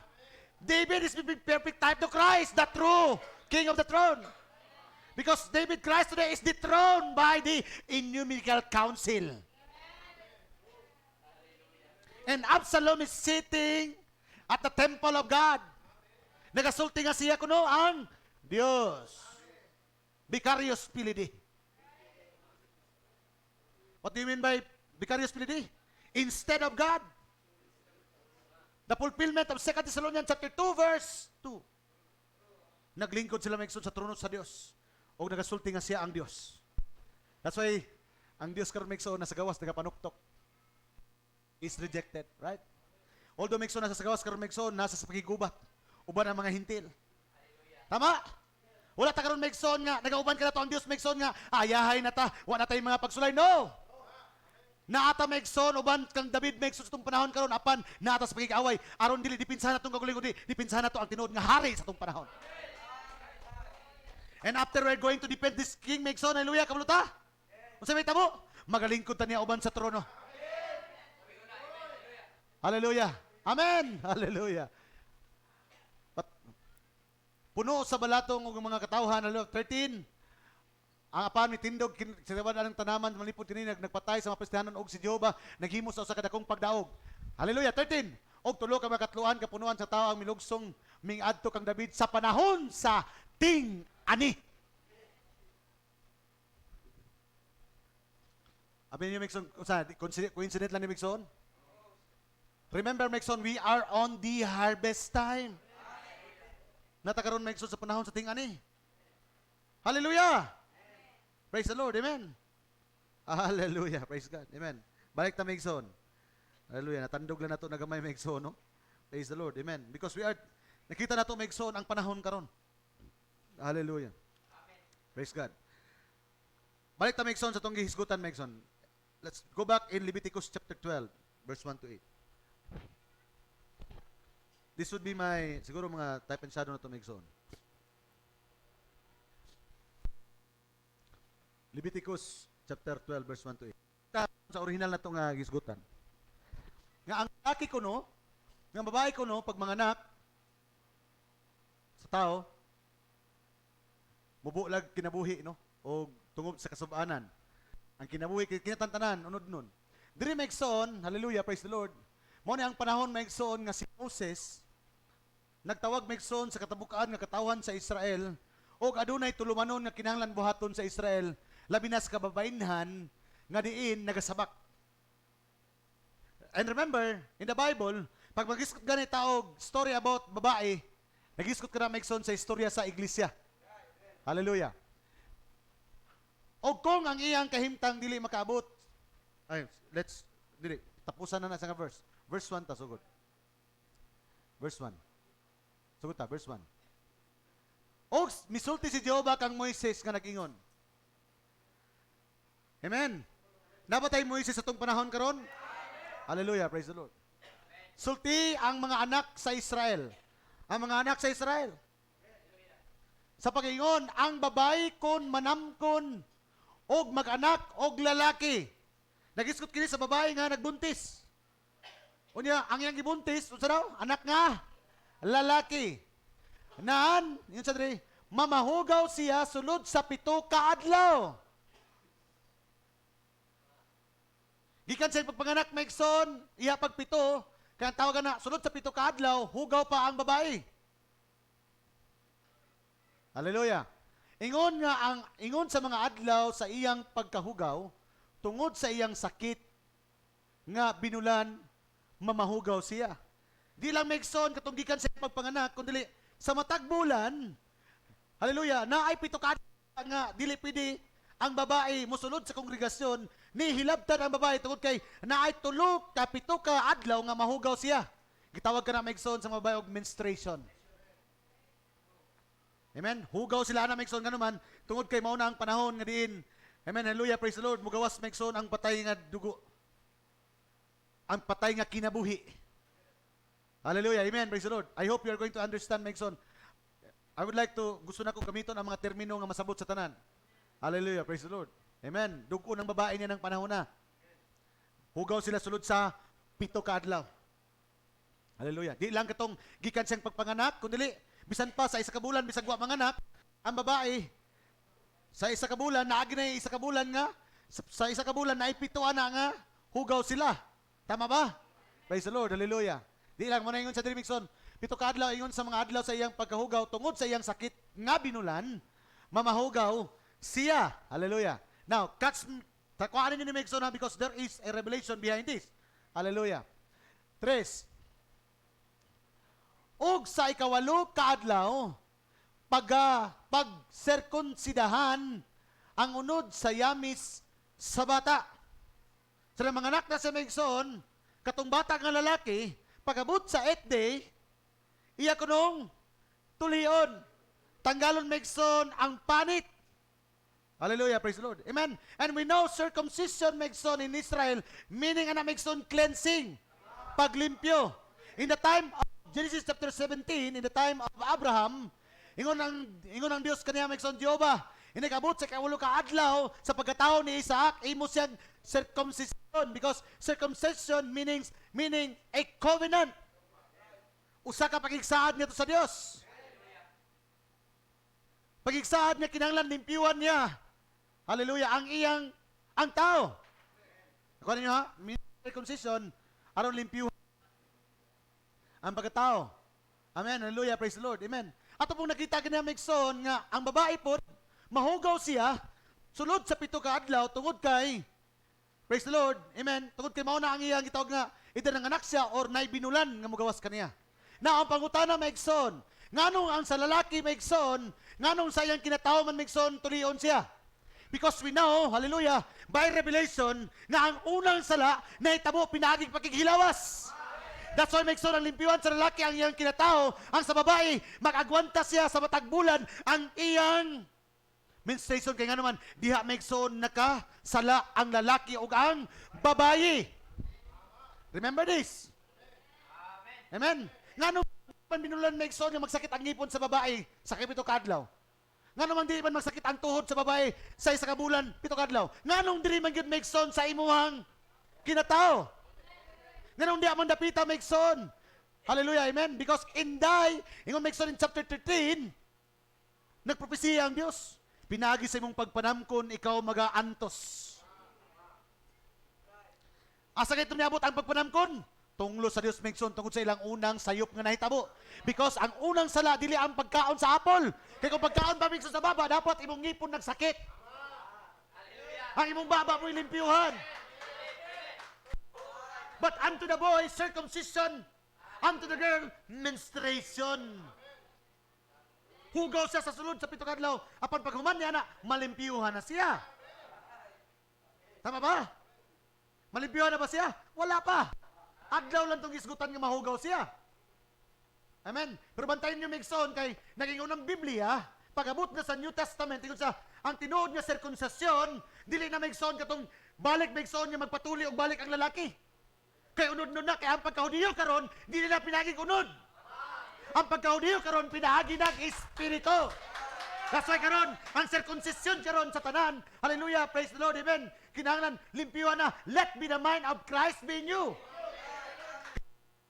David is the perfect type to Christ, the true king of the throne. Because David Christ today is dethroned by the innumerable council. And Absalom is sitting at the temple of God. Nagasulti nga siya kuno ang Diyos. Vicarious Pilidi. What do you mean by Vicarious Pilidi? Instead of God. The fulfillment of 2 Thessalonians chapter 2 verse 2. Naglingkod sila maigsoon sa trono sa Diyos. O nagasulti nga siya ang Diyos. That's why ang Diyos karon maigsoon nasa gawas nagapanuktok. Is rejected, right? Although Megson nasa sagawas, karon Megson nasa sa pagigubat. Uban ang mga hintil. Tama? Wala ta karon Megson nga, nagauban ka na to ang Dios Megson nga, ayahay na ta, wala na tayong mga pagsulay. No! Naata Megson, uban kang David Megson sa itong panahon karon apan, naata sa pagigaway. Aron dili, dipinsahan na itong kaguling-gudi, dipinsahan na to ang tinuod nga hari sa itong panahon. And after we're going to defend this king Megson, hallelujah, kamuluta? Kung sa may tabo, magalingkod ta niya uban sa trono. Hallelujah. Amen. Hallelujah. Puno sa balatong ng mga katawhan. 13. Ang apan ni tindog sinaban ang tanaman malipod kini nagpatay sa mga Palestianon og si Jehova naghimo sa usa ka dakong pagdaog. Hallelujah. 13. Og tulo ka makatluan kapunuan sa tao ang milugsong mingadto kang David sa panahon sa ting-ani. Abi niyo Mixon, coincident lang ni Mixon? Remember, Megson, we are on the harvest time. Natakaroon, Megson, sa panahon sa ting-ani. Hallelujah! Praise the Lord. Amen. Hallelujah. Praise God. Amen. Balik ta Megson. Hallelujah. Natandog lang na ito nagamay Megson, no? Praise the Lord. Amen. Because nakita na ito Megson ang panahon karon. Hallelujah. Praise God. Balik ta Megson sa itong gihisgutan Megson. Let's go back in Leviticus chapter 12, verse 1 to 8. This would be siguro mga type and shadow na ito Megson. Leviticus chapter 12, verse 1 to 8. Sa original na itong gisgutan. Nga ang lalaki ko no, nga babae ko no, pag manganak sa tao, mubulag kinabuhi no, o tungod sa kasubanan. Ang kinabuhi, kinatantanan, unod nun. Diri Megson, hallelujah, praise the Lord. Mo ni ang panahon Megson nga si Moses, nagtawag Megson sa katabukaan nga katawhan sa Israel, o adunay tulumanon nga kinahanglan buhaton sa Israel, labi na sa kababainhan nga diin nagasabak. And remember, in the Bible, pag mag-iskot gani taog story about babae, nag-iskot ka na Megson sa istorya sa iglesia. Hallelujah. O kung ang iyang kahimtang dili makaabot, ay, tapusan na sa verse. Verse 1 ta, sugod. Verse 1. Sugod ta, verse 1. O misulti si Jehovah kang Moises nga nag-ingon. Amen. Nabatay Moises sa itong panahon karon? Hallelujah, praise the Lord. Sulti ang mga anak sa Israel. Ang mga anak sa Israel. Sa pag-ingon, ang babae kon manamkon og mag-anak og lalaki. Nagiskot kini sa babae nga nagbuntis. Unya, ang iyang gibuntis, unsa daw? Anak nga lalaki. Naan, yun sa diri, mamahugaw siya sulod sa 7 ka adlaw. Gikan sa pagpanganak Megson, iya pag 7, kaya tawagan na sulod sa 7 ka adlaw, hugaw pa ang babae. Hallelujah. Ingon sa mga adlaw sa iyang pagkahugaw, tungod sa iyang sakit nga binulan, mamahugaw siya. Di lang Megson katong gikan sa pagpanganak, kundi sa matag bulan, hallelujah, naay 7 ka adlaw nga dili pwede ang babae mosulod sa kongregasyon, ni hilabtan ang babae tungod kay naay 3 ka 7 ka adlaw nga mahugaw siya. Gitawag ka na Megson sa mga babae og menstruation. Amen. Hugaw sila na Megson nganuman tungod kay mao na ang panahon nga diin. Amen. Hallelujah. Praise the Lord. Mugawas Megson ang patay nga dugo. Ang patay nga kinabuhi. Hallelujah. Amen. Praise the Lord. I hope you are going to understand Megson. I would like to gusto na ko gamiton ang mga termino nga masabot sa tanan. Hallelujah. Praise the Lord. Amen. Dugo ng babae niya ng panahon na. Hugaw sila sulod sa 7 ka adlaw. Hallelujah. Di lang katong gikan siyang pagpanganak kundi bisan pa sa 1 ka bulan bisag wa manganak ang babae sa 1 ka bulan naagi na 1 ka bulan nga sa 1 ka bulan na 7 ana nga hugaw sila. Tama ba? Praise the Lord. Hallelujah. Di lang mo na ingon sa Megson 7 ka adlaw ingon sa mga adlaw sa iyang pagkahugaw tungod sa iyang sakit nga binulan mamahugaw siya. Hallelujah. Now, kuhaan niyo ni Megson because there is a revelation behind this. Hallelujah. 3. Og sa 8 ka adlaw, pag-serkonsidahan ang unod sa yamis sa bata. Sa mga anak na sa Megson, katong bata nga lalaki, pag-abot sa 8th day, iya kunong tulion. Tanggalon Megson ang panit. Hallelujah, praise the Lord. Amen. And we know circumcision Megson in Israel, meaning ana Megson cleansing, paglimpyo. In the time of Genesis chapter 17, in the time of Abraham, ingon ang Dios kaniya Megson Jehovah, inigabot sa 8 ka adlaw sa pagkatao ni Isaac, imo siyang circumcision because circumcision meaning a covenant. Usa ka pagigsaad niya to sa Dios. Pagigsaad niya kinahanglan limpyuhan niya. Hallelujah, ang tao. Kuha niyo ha, circumcision aron limpyuhan ang pagkatao. Amen. Hallelujah. Praise the Lord. Amen. Ato pong nakita kina Megson nga ang babae po mahugaw siya sulod sa 7 ka adlaw tungod kay praise the Lord. Amen. Tungod kay mao na ang iyang gitawag nga either nanganak siya or nay binulan nga mogawas kaniya. Na ang pangutana Megson, nganong ang sa lalaki Megson Nganong sayang kinatawo man Megson tulion siya? Because we know, hallelujah, by revelation, na ang unang sala na itabo pinaging pakighilawas. That's why Megson ang limpiwan sa lalaki ang iyang kinatao, ang sa babae, mag-agwanta siya sa matag bulan ang iyang menstruation. Kaya nga naman, diha Megson nakasala ang lalaki o ang babae. Remember this? Amen. Nganong binulan Megson nga magsakit ang ngipon sa babae sa kapito kadlaw? Nganong di man magsakit ang tuhod sa babae sa isa ka bulan, 7 kadlaw? Nganong diri man gyud Megson sa imuhang kinatao? Nganong di man dapita Megson? Hallelujah, amen. Because ingon Megson in chapter 13, nagpropesiya ang Dios. Pinagi sa imong pagpanamkon, ikaw magaantos. Asa kay niabot ang pagpanamkon? Tunglo sa Dios Megson tungod sa ilang unang sayop nga nahitabo. Because ang unang sala dili ang pagkaon sa apple. Kaya kung pagkaon pa Megson sa baba, dapat imong ngipon nagsakit. Ang imong baba mo'y limpyuhan. But unto the boy, circumcision. Unto the girl, menstruation. Hugaw siya sa sulod sa 7 kadlaw. Apan paghuman niya na, malimpyuhan na siya. Tama ba? Malimpyuhan na ba siya? Wala pa. Adlaw lang itong isgutan nga mahugaw siya. Amen. Pero bantayin niyo Megson kay naging unang Biblia, pag-abot na sa New Testament, tingod sa ang tinuod nga sirkunsasyon, dili na Megson katong balik Megson nga magpatuli og balik ang lalaki. Kay unod-unod na, kay ang pagkahudiyo karon, dili na pinaging unod. Ang pagkahudiyo karon pinagi ng Espiritu. That's why karon, ang circumcision karon sa tanan, hallelujah, praise the Lord, amen. Kinahanglan limpyuhan na, let be the mind of Christ be in you.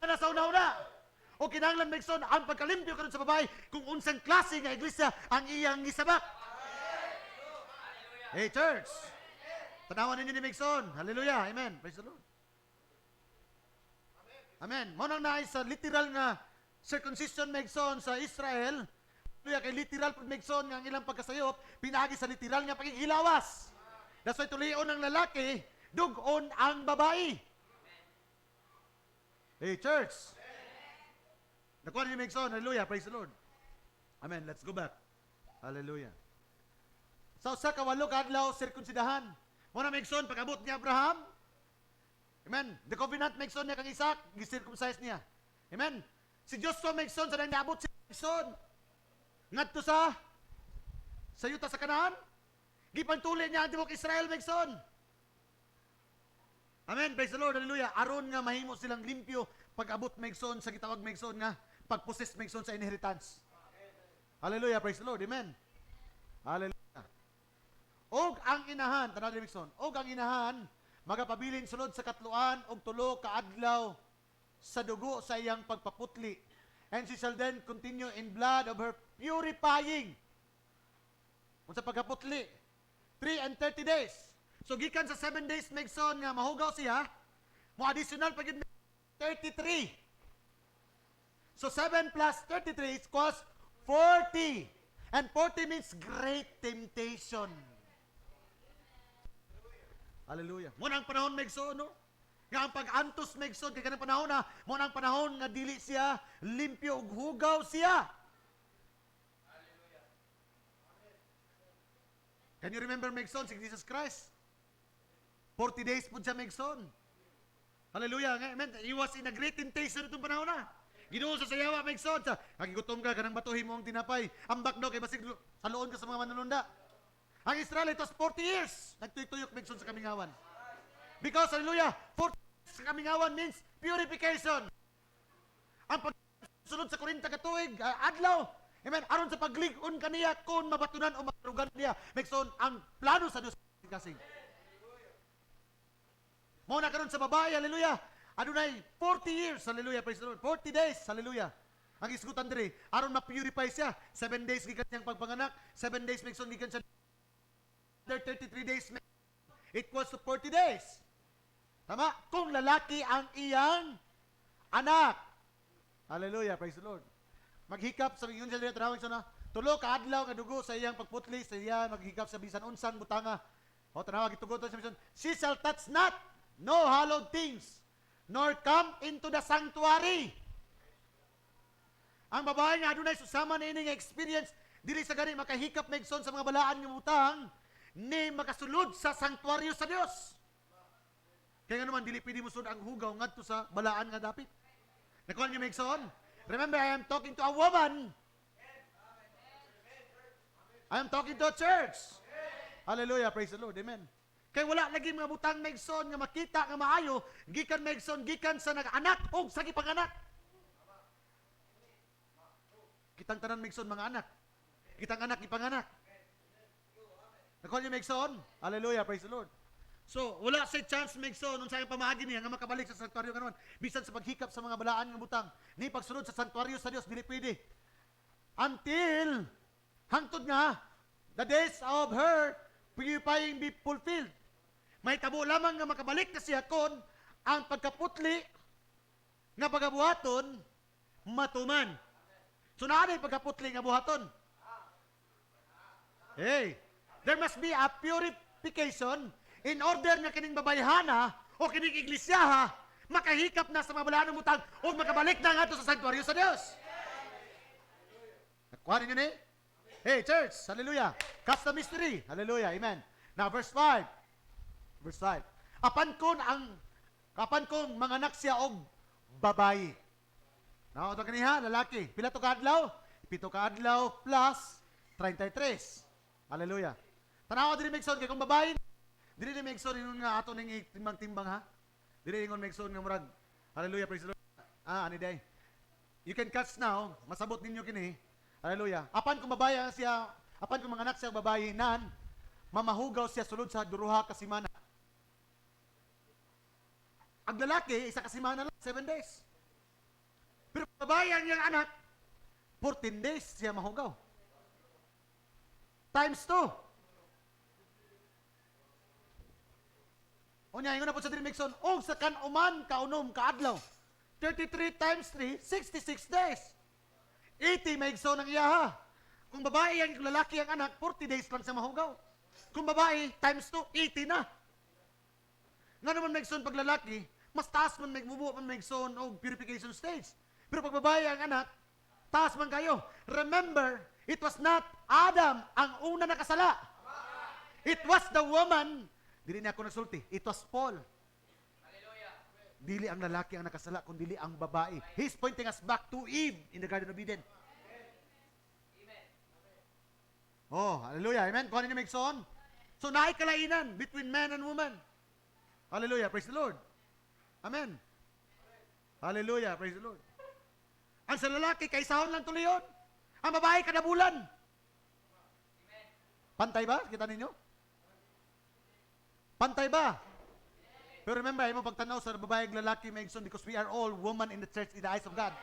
Na sa una-una. O kinahanglan Megson ang pagkalimpyo karon sa babae kung unsang klase nga iglesia ang iyang gisabak. Hey church. Tanawan ninyo ni Megson. Hallelujah. Amen. Praise the Lord. Amen. Mo nang naay sa literal nga circumcision Megson sa Israel. Hallelujah. Kay literal pud Megson nga ang ilang pagkasayop pinagi sa literal nga pagighilawas. That's why tulion ang lalaki, dugon ang babae. Hey, church. Nakuha ni Megson. Hallelujah. Praise the Lord. Amen. Let's go back. Hallelujah. So, sa kawalo kadlaw, sirkunsidahan. Muna Megson, pag-abot ni Abraham. Amen. The covenant Megson niya kang Isaac, gisircumcise niya. Amen. Si Joshua Megson, sa nang naabot si Megson. Ngadto sa yuta sa Kanaan. Gipantuli niya ang tibok Israel Megson. Amen, praise the Lord, hallelujah. Aron nga mahimo silang limpyo pag-abot Megson sa gitawag Megson nga pag-possess Megson sa inheritance. Hallelujah, praise the Lord, amen. Hallelujah. Og ang inahan, tanawin ni Megson, og ang inahan magapabilin sulod sa katluan og 3 ka adlaw sa dugo sa iyang pagpaputli. And she shall then continue in blood of her purifying. Unsa pagkaputli? 3 and 30 days. So, gikan sa 7 days, Megson, nga mahugaw siya, mo additional pag 33. So, 7 plus 33 equals 40. And 40 means great temptation. Hallelujah. Muna ang panahon, Megson, no? Nga ang pag-antos, Megson, kaya kanang panahon na, muna ang panahon nga dili siya, limpyo ug hugaw siya. Can you remember, Megson, si Jesus Christ? 40 days po siya Megson. Hallelujah. Amen. He was in a great temptation itong panahon na. Ginoo sa sayawa Megson. Kagigutom ka, kanang batuhin mo ang tinapay. Ambak daw, kay basig saloon ka sa mga manununda. Ang Israel, it was 40 years. Nagtuyok Megson sa kamingawan. Because, hallelujah, 40 years sa kamingawan means purification. Ang pagsunod sa 40 katuig, adlaw, amen, aron sa pagligon kaniya kung mabatunan o marugan niya. Megson, ang plano sa Diyos kasing. Muna karon sa babae, hallelujah. Adunay 40 years, hallelujah, praise the Lord. 40 days, hallelujah. Ang isgutan diri, aron ma-purify siya. 7 days gikan siyang pagpanganak, 7 days Megson gikan siya. 33 days equals to 40 days. Tama? Kung lalaki ang iyang anak. Hallelujah, praise the Lord. Maghikap sa yun siya tinawag sa na, 3 ka adlaw nga dugo sa iyang pagputli, sa iya maghikap sa bisan unsang butanga. O tanawag itugot sa Megson, she shall touch not no hallowed things, nor come into the sanctuary. Ang babae nga adunay susama na ining experience Dili sa gani makahikap maigsoon sa mga balaan nga butang ni makasulod sa sanktuaryo sa Dios. Kaya nga naman dili pwede mo sud ang hugaw ngadto sa balaan nga dapit. Nakuha niyo maigsoon? Remember, I am talking to a woman. I am talking to a church. Hallelujah, praise the Lord. Amen. Kaya wala lagi mga butang maigsoon nga makita nga maayo, gikan maigsoon gikan sa nag-anak o sa gipanganak. Kitang tanan maigsoon mga anak. Kitang anak ipanganak. Nakuha niyo maigsoon? Hallelujah, praise the Lord. So, wala sa chance maigsoon unsa ang pamaagi niya nga makabalik sa sanktuaryo kanon. Bisan sa paghikap sa mga balaan nga butang, ni pagsunod sa sanktuaryo sa Dios dili pwede. Until hangtod nga the days of her purifying be fulfilled. May tabo lamang nga makabalik na siya kon ang pagkaputli nga pagabuhaton matuman. So naanay pagkaputli nga buhaton. Hey, there must be a purification in order nga kining babayhana o kining iglesia makahikap na sa mga balaan ng butang o makabalik na nga sa sanktuaryo sa Dios. Nakuha ninyo ni? Hey, church, hallelujah. Catch the mystery. Hallelujah, amen. Now, verse 5. Verse 5. Apan kong manganak siya og babayi. Now, ito kaniha, lalaki. Pila to kaadlaw? 7 kaadlaw plus 33. Hallelujah. Tanawa, dili megson kay kung babayi. Dili ni megson ingon nga ato ning timbang-timbang ha. Dili ingon megson nga murag. Hallelujah, praise the Lord. Ani day. You can catch now, masabot ninyo kini. Hallelujah. Apan kung babae siya, apan kung manganak siya babae nan, mamahugaw siya sulod sa duruha ka semana. Ang lalaki isa ka semana lang, 7 days. Pero kung babae ang iyang anak, 14 days siya mahugaw. Times 2. Unya, ingon na po sa Drimixon, og sa kanuman, kaunom, kaadlaw. 33 times 3, 66 days. 80 maigso ng iyaha. Kung babae ang lalaki ang anak, 40 days lang sa mahugaw. Kung babae, times 2, 80 na. Nga naman maigsoon pag lalaki, mas taas man magmubuo man maigsoon o purification stage. Pero pag babae ang anak, taas man kayo. Remember, it was not Adam ang una nakasala. It was the woman. Dili niya ako nagsulti. It was Paul. Dili ang lalaki ang nakasala, kundi dili ang babae. He's pointing us back to Eve in the Garden of Eden. Amen. Oh, hallelujah. Amen. Kung ano niya maigsoon. So, naay kalainan between man and woman. Hallelujah. Praise the Lord. Amen. Hallelujah. Praise the Lord. Ang sa lalaki, kaisahon lang tuliyon. Ang babae, kadabulan. Pantay ba? Kita ninyo? Pantay ba? Pero remember, mo pagtanaw sa babae ug lalaki maigsoon because we are all woman in the church in the eyes of God.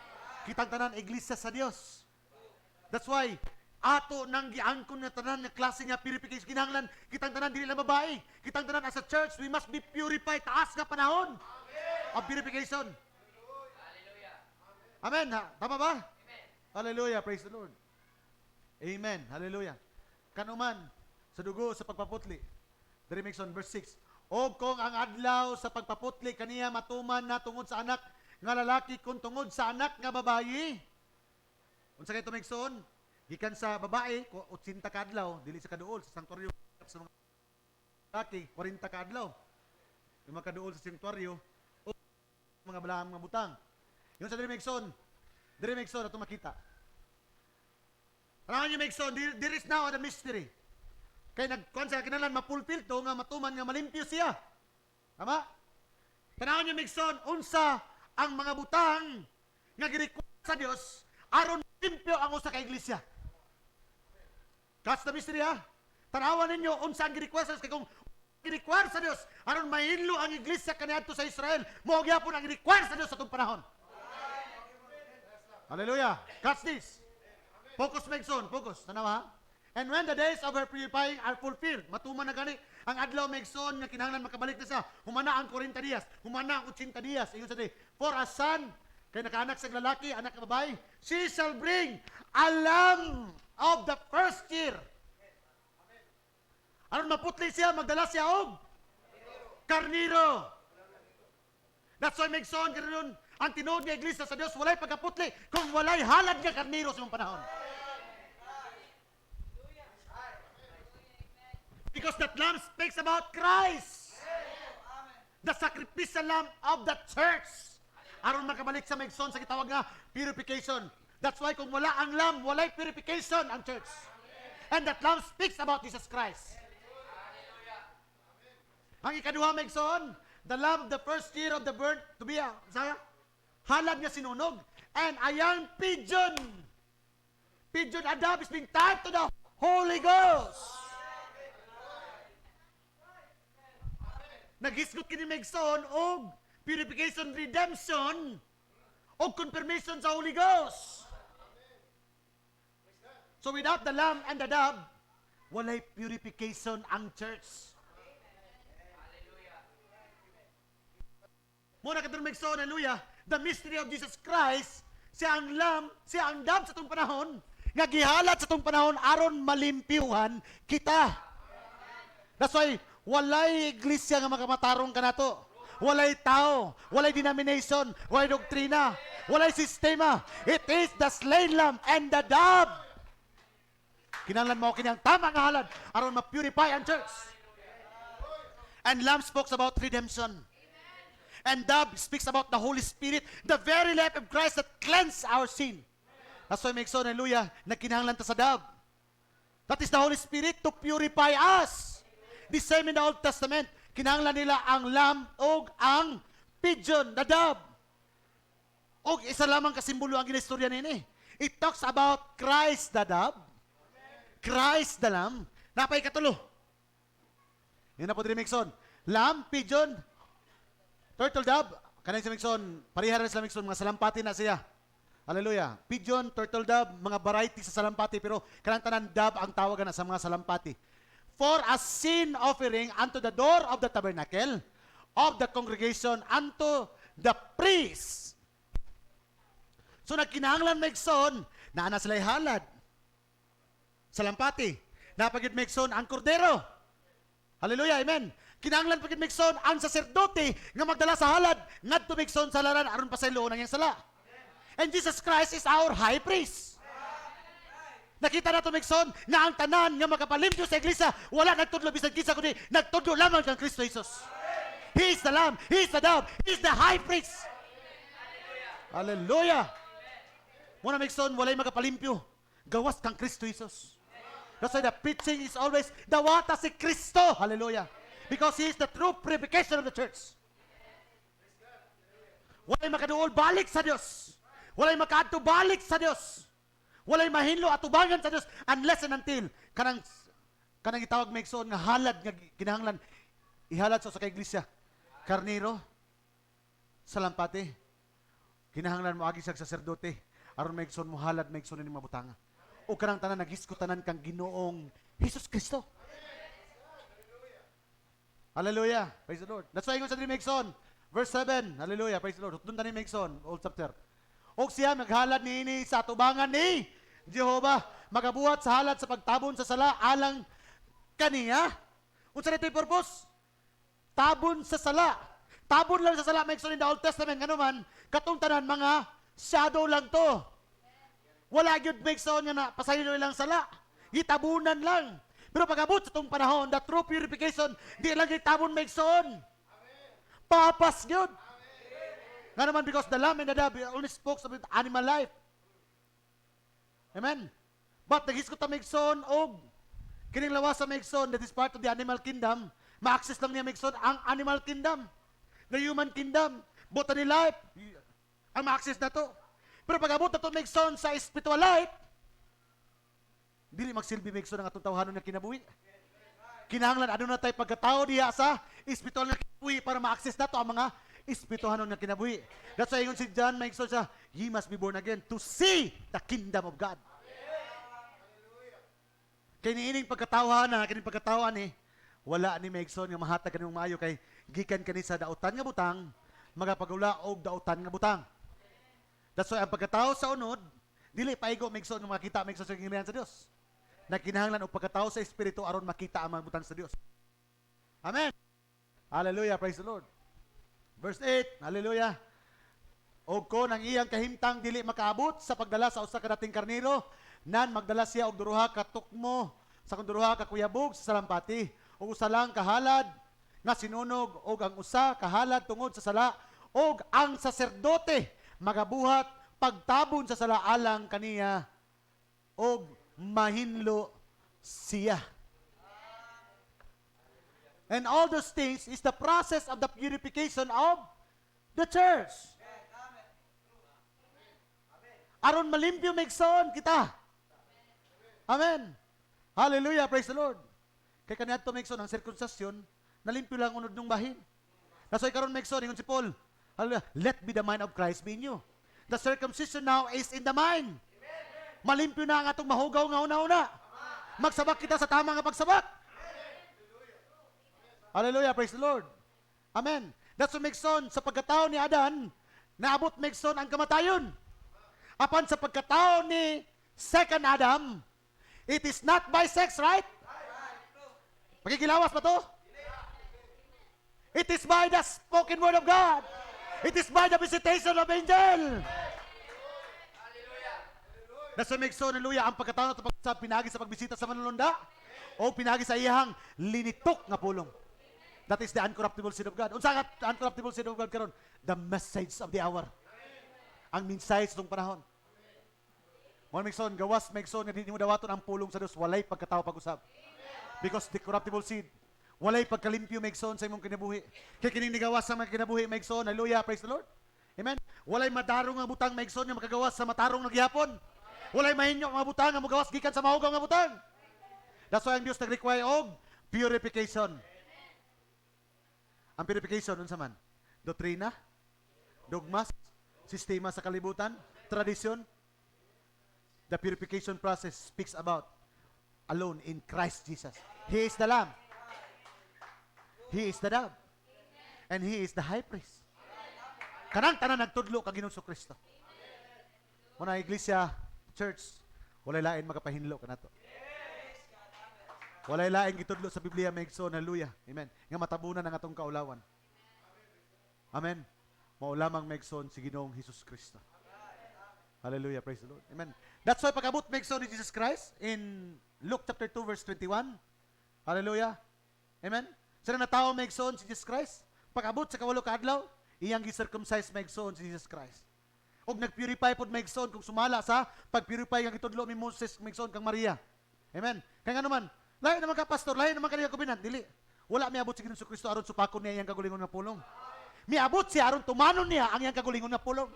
Kitang tanan iglesia sa Dios. That's why ato nang giangkon na tanan nga klase nga purification kinahanglan kitang tanan dili lang babae. Kitang tanan as a church we must be purified taas nga panahon of purification. Hallelujah. Amen. Ha? Tama ba? Amen. Hallelujah. Praise the Lord. Amen. Hallelujah. Kanuman sa dugo sa pagpaputli. Diri Mixon verse 6. O kung ang adlaw sa pagpaputli kaniya matuman na tungod sa anak nga lalaki kung tungod sa anak nga babayi. Unsa kay tumigson? Gikan sa babae 80 ka adlaw dili sa kaduol sa sanktuaryo sa mga lalaki 40 ka adlaw. Yung mga kaduol sa sanktuaryo o mga balang mga butang. Yun sa diri Migson ato makita. Ano niyo Migson? There is now a mystery. Kaya nagkuhan sa kinalan, mapulpil to, nga matuman, nga malimpyo siya. Tama? Tanawin niyo, Migson, unsa ang mga butang nga girequire sa Dios aron limpyo ang usa ka iglesia. Catch the mystery, ha? Tanawan ninyo, unsa ang girequire sa Dios. Kaya kung girequire sa Dios, aron mahilo ang iglesia kaniadto sa Israel, mo gyapon ang girequire sa Dios sa itong panahon. Hallelujah. Catch this. Focus, Migson. Focus. Tanawa, ha? And when the days of her purifying are fulfilled, matuman na gani, ang adlaw maigsoon nga kinahanglan makabalik na siya, humana ang 40 dias, humana ang 80 dias. Ingon sa di, for a son, kay nakaanak sa lalaki, anak na babae, she shall bring a lamb of the first year. Aron maputli siya, magdala siya og karniro. That's why maigsoon karon ang tinuod nga iglesia sa Dios walay pagkaputli kung walay halad nga karniro sa imong panahon. Because that lamb speaks about Christ. The sacrificial lamb of the church. Aron makabalik sa maigsoon sa gitawag nga purification. That's why kung wala ang lamb, walay purification ang church. And that lamb speaks about Jesus Christ. Ang ikaduha maigsoon, the lamb of the first year of the birth to be halad nga sinunog. And a young pigeon. Pigeon a dove is being tied to the Holy Ghost. Naghisgot kini maigsoon og purification, redemption og confirmation sa Holy Ghost. So without the lamb and the dove, walay purification ang church. Muna katong maigsoon, hallelujah, the mystery of Jesus Christ, siya ang lamb, siya ang dove sa itong panahon, nga gihalat sa itong panahon aron malimpyuhan kita. That's why walay iglesia nga makamatarong ka na to. Walay tao, walay denomination, walay doktrina, walay sistema. It is the slain lamb and the dove. Kinahanglan mo kini ang tama nga halad aron ma-purify ang church. And lamb speaks about redemption. And dove speaks about the Holy Spirit, the very life of Christ that cleanses our sin. That's why maigsoon, hallelujah, nagkinahanglan ta sa dove. That is the Holy Spirit to purify us. The same in the Old Testament. Kinahanglan nila ang lamb o ang pigeon, the dove. O isa lamang kasimbolo ang ginistorya nini. It talks about Christ the dove, Christ the lamb. Napay katulo. Yun na po din Mixon. Lamb, pigeon, turtle dove. Kanang si Mixon, parihara sa Mixon, mga salampati na siya. Hallelujah. Pigeon, turtle dove, mga variety sa salampati, pero kanang tanan dove ang tawagan na sa mga salampati. For a sin offering unto the door of the tabernacle of the congregation unto the priest. So nagkinahanglan maigsoon, naana sila'y halad. Salampati. Napagid maigsoon ang kordero. Hallelujah, amen. Kinahanglan pagid maigsoon ang saserdote nga magdala sa halad ngadto maigsoon sa laran aron pasayloon ang iyang sala. And Jesus Christ is our high priest. Nakita nato Mixon nga ang tanan nga makapalimpyo sa iglesia wala nagtudlo bisan kinsa kundi nagtudlo lamang kang Kristo Jesus. He is the lamb, he is the dove, he is the high priest. Hallelujah. Muna Mixon walay makapalimpyo gawas kang Kristo Jesus. That's why the preaching is always dawata si Kristo. Hallelujah. Because he is the true purification of the church. Walay makaduol balik sa Dios. Walay makaadto balik sa Dios. Walay mahinlo at ubangan sa Dios unless and until kanang itawag maigsoon nga halad nga kinahanglan ihalad sa iglesia. Karnero, salampati, kinahanglan mo agi sa saserdote aron maigsoon mo halad maigsoon ni mabutanga. O kanang tanan naghiskutanan kang Ginoong Hesus Kristo. Hallelujah. Praise the Lord. That's why ingon sa diri maigsoon, verse 7. Hallelujah. Praise the Lord. Tundun tani maigsoon, old chapter. Og siya maghalad niini sa tubangan ni Jehova, magabuhat sa halad sa pagtabon sa sala alang kaniya. Unsa dito'y purpose? Tabon sa sala. Tabon lang sa sala maigsoon in the Old Testament ngano man katong tanan mga shadow lang to. Wala gyud maigsoon nga na pasaylo lang sala. Gitabunan lang. Pero pag-abot sa tong panahon, the true purification, di lang gitabon maigsoon. Papas gyud. Nga naman because the lamb and the dove only spoke about animal life. Amen? But naghiskot ang maigsoon og kining lawas sa maigsoon that is part of the animal kingdom, ma-access lang niya maigsoon ang animal kingdom, the human kingdom, botany life, ang ma-access na to. Pero pag-abot na to maigsoon sa spiritual life, dili magsilbi maigsoon ang atong tawhanon nga kinabuhi. Kinahanglan ano na tayo pagkatao diha sa spiritual nga kinabuhi para ma-access na to ang mga espirituhanon nga kinabuhi. That's why ingon si John maigsoon siya, ye must be born again to see the kingdom of God. Kay niining pagkatawhan na, kining pagkatawhan ni, wala ni maigsoon nga mahatag kanimong maayo kay gikan kani sa dautan nga butang, magapagula og dautan nga butang. That's why ang pagkatao sa unod, dili paigo maigsoon nga makita maigsoon sa kinahanglan sa Dios. Nagkinahanglan og pagkatao sa espiritu aron makita ang mga butang sa Dios. Amen. Hallelujah, praise the Lord. Verse 8, hallelujah. Og kon ang iyang kahimtang dili makaabot sa pagdala sa usa ka dating karnero, nan magdala siya og duruha ka tukmo sa kun duruha ka kuyabog sa salampati ug usa lang kahalad nga sinunog og ang usa kahalad tungod sa sala og ang saserdote magabuhat pagtabon sa sala alang kaniya og mahinlo siya. And all those things is the process of the purification of the church. Aron malimpyo maigsoon kita. Amen. Hallelujah, praise the Lord. Kay kaniadto maigsoon ang sirkunsasyon, nalimpyo lang unod ng bahin. Nasoy karon maigsoon ingon si Paul. Hallelujah. Let be the mind of Christ be in you. The circumcision now is in the mind. Malimpyo na ang atong mahugaw nga una-una. Magsabak kita sa tama nga pagsabak. Hallelujah, praise the Lord. Amen. That's what makes son sa pagkatao ni Adan, naabot makes son ang kamatayon. Apan sa pagkatao ni second Adam, it is not by sex, right? Pakikilawas ba to? It is by the spoken word of God. It is by the visitation of angel. That's what makes son, hallelujah, ang pagkatao sa pinagi sa pagbisita sa manulunda o pinagi sa iyang linitok nga pulong. That is the uncorruptible seed of God. Unsa nga uncorruptible seed of God karon? The message of the hour. Ang mensahe sa itong panahon. Mo Megson, gawas Megson nga di mo dawaton ang pulong sa Dios walay pagkatao pag-usab. Because the corruptible seed walay pagkalimpyo Megson sa imong kinabuhi. Kay kining nigawas sa mga kinabuhi Megson. Hallelujah, praise the Lord. Amen. Walay madarong nga butang Megson nga makagawas sa matarong nga gihapon. Walay mahinyo nga butang nga mogawas gikan sa mahugaw nga butang. That's why ang Dios nag-require og purification. Ang purification, unsa man? Doktrina? Dogmas? Sistema sa kalibutan? Tradisyon? The purification process speaks about alone in Christ Jesus. He is the Lamb. He is the dove. And He is the high priest. Kanang tanan nagtudlo kag Ginoong Kristo. Muna iglesia, church, walay lain makapahinlo kanato. Walay laing gitudlo sa Biblia maigsoon, hallelujah. Amen. Nga matabunan ang atong kaulawan. Amen. Mao lamang maigsoon si Ginoong Hesus Kristo. Hallelujah, praise the Lord. Amen. That's why pag-abot maigsoon ni Jesus Christ in Luke chapter 2 verse 21. Hallelujah. Amen. Sa na tawo maigsoon si Jesus Christ, pag-abot sa kawalo ka adlaw, iyang gi-circumcise maigsoon si Jesus Christ. Og nag-purify pod maigsoon kung sumala sa pag-purify nga gitudlo ni Moses maigsoon kang Maria. Amen. Kaya nga naman, lahi naman ka pastor, lahi naman kanila kubinan, dili. Wala miabot si Ginoong Kristo aron supakon niya iyang kagulingon nga pulong. Miabot siya aron tumanon niya ang iyang kagulingon nga pulong.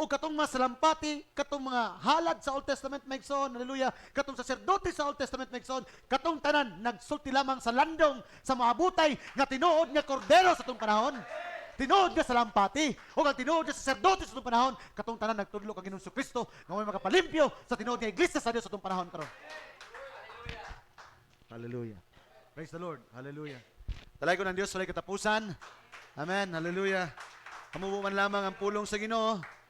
O katong mga salampati, katong mga halad sa Old Testament maigsoon, hallelujah, katong saserdote sa Old Testament maigsoon, katong tanan nagsulti lamang sa landong sa maabutay nga tinuod nga kordero sa tong panahon. Tinuod nga salampati o ang tinuod nga saserdote sa itong panahon, katong tanan nagtudlo kang Ginoong Kristo nga may makapalimpyo sa tinuod nga iglesia sa Dios sa itong panahon karon. Hallelujah. Praise the Lord. Hallelujah. Talay ko ng Dios walay katapusan. Amen. Hallelujah. Hamubo man lamang ang pulong sa Ginoo.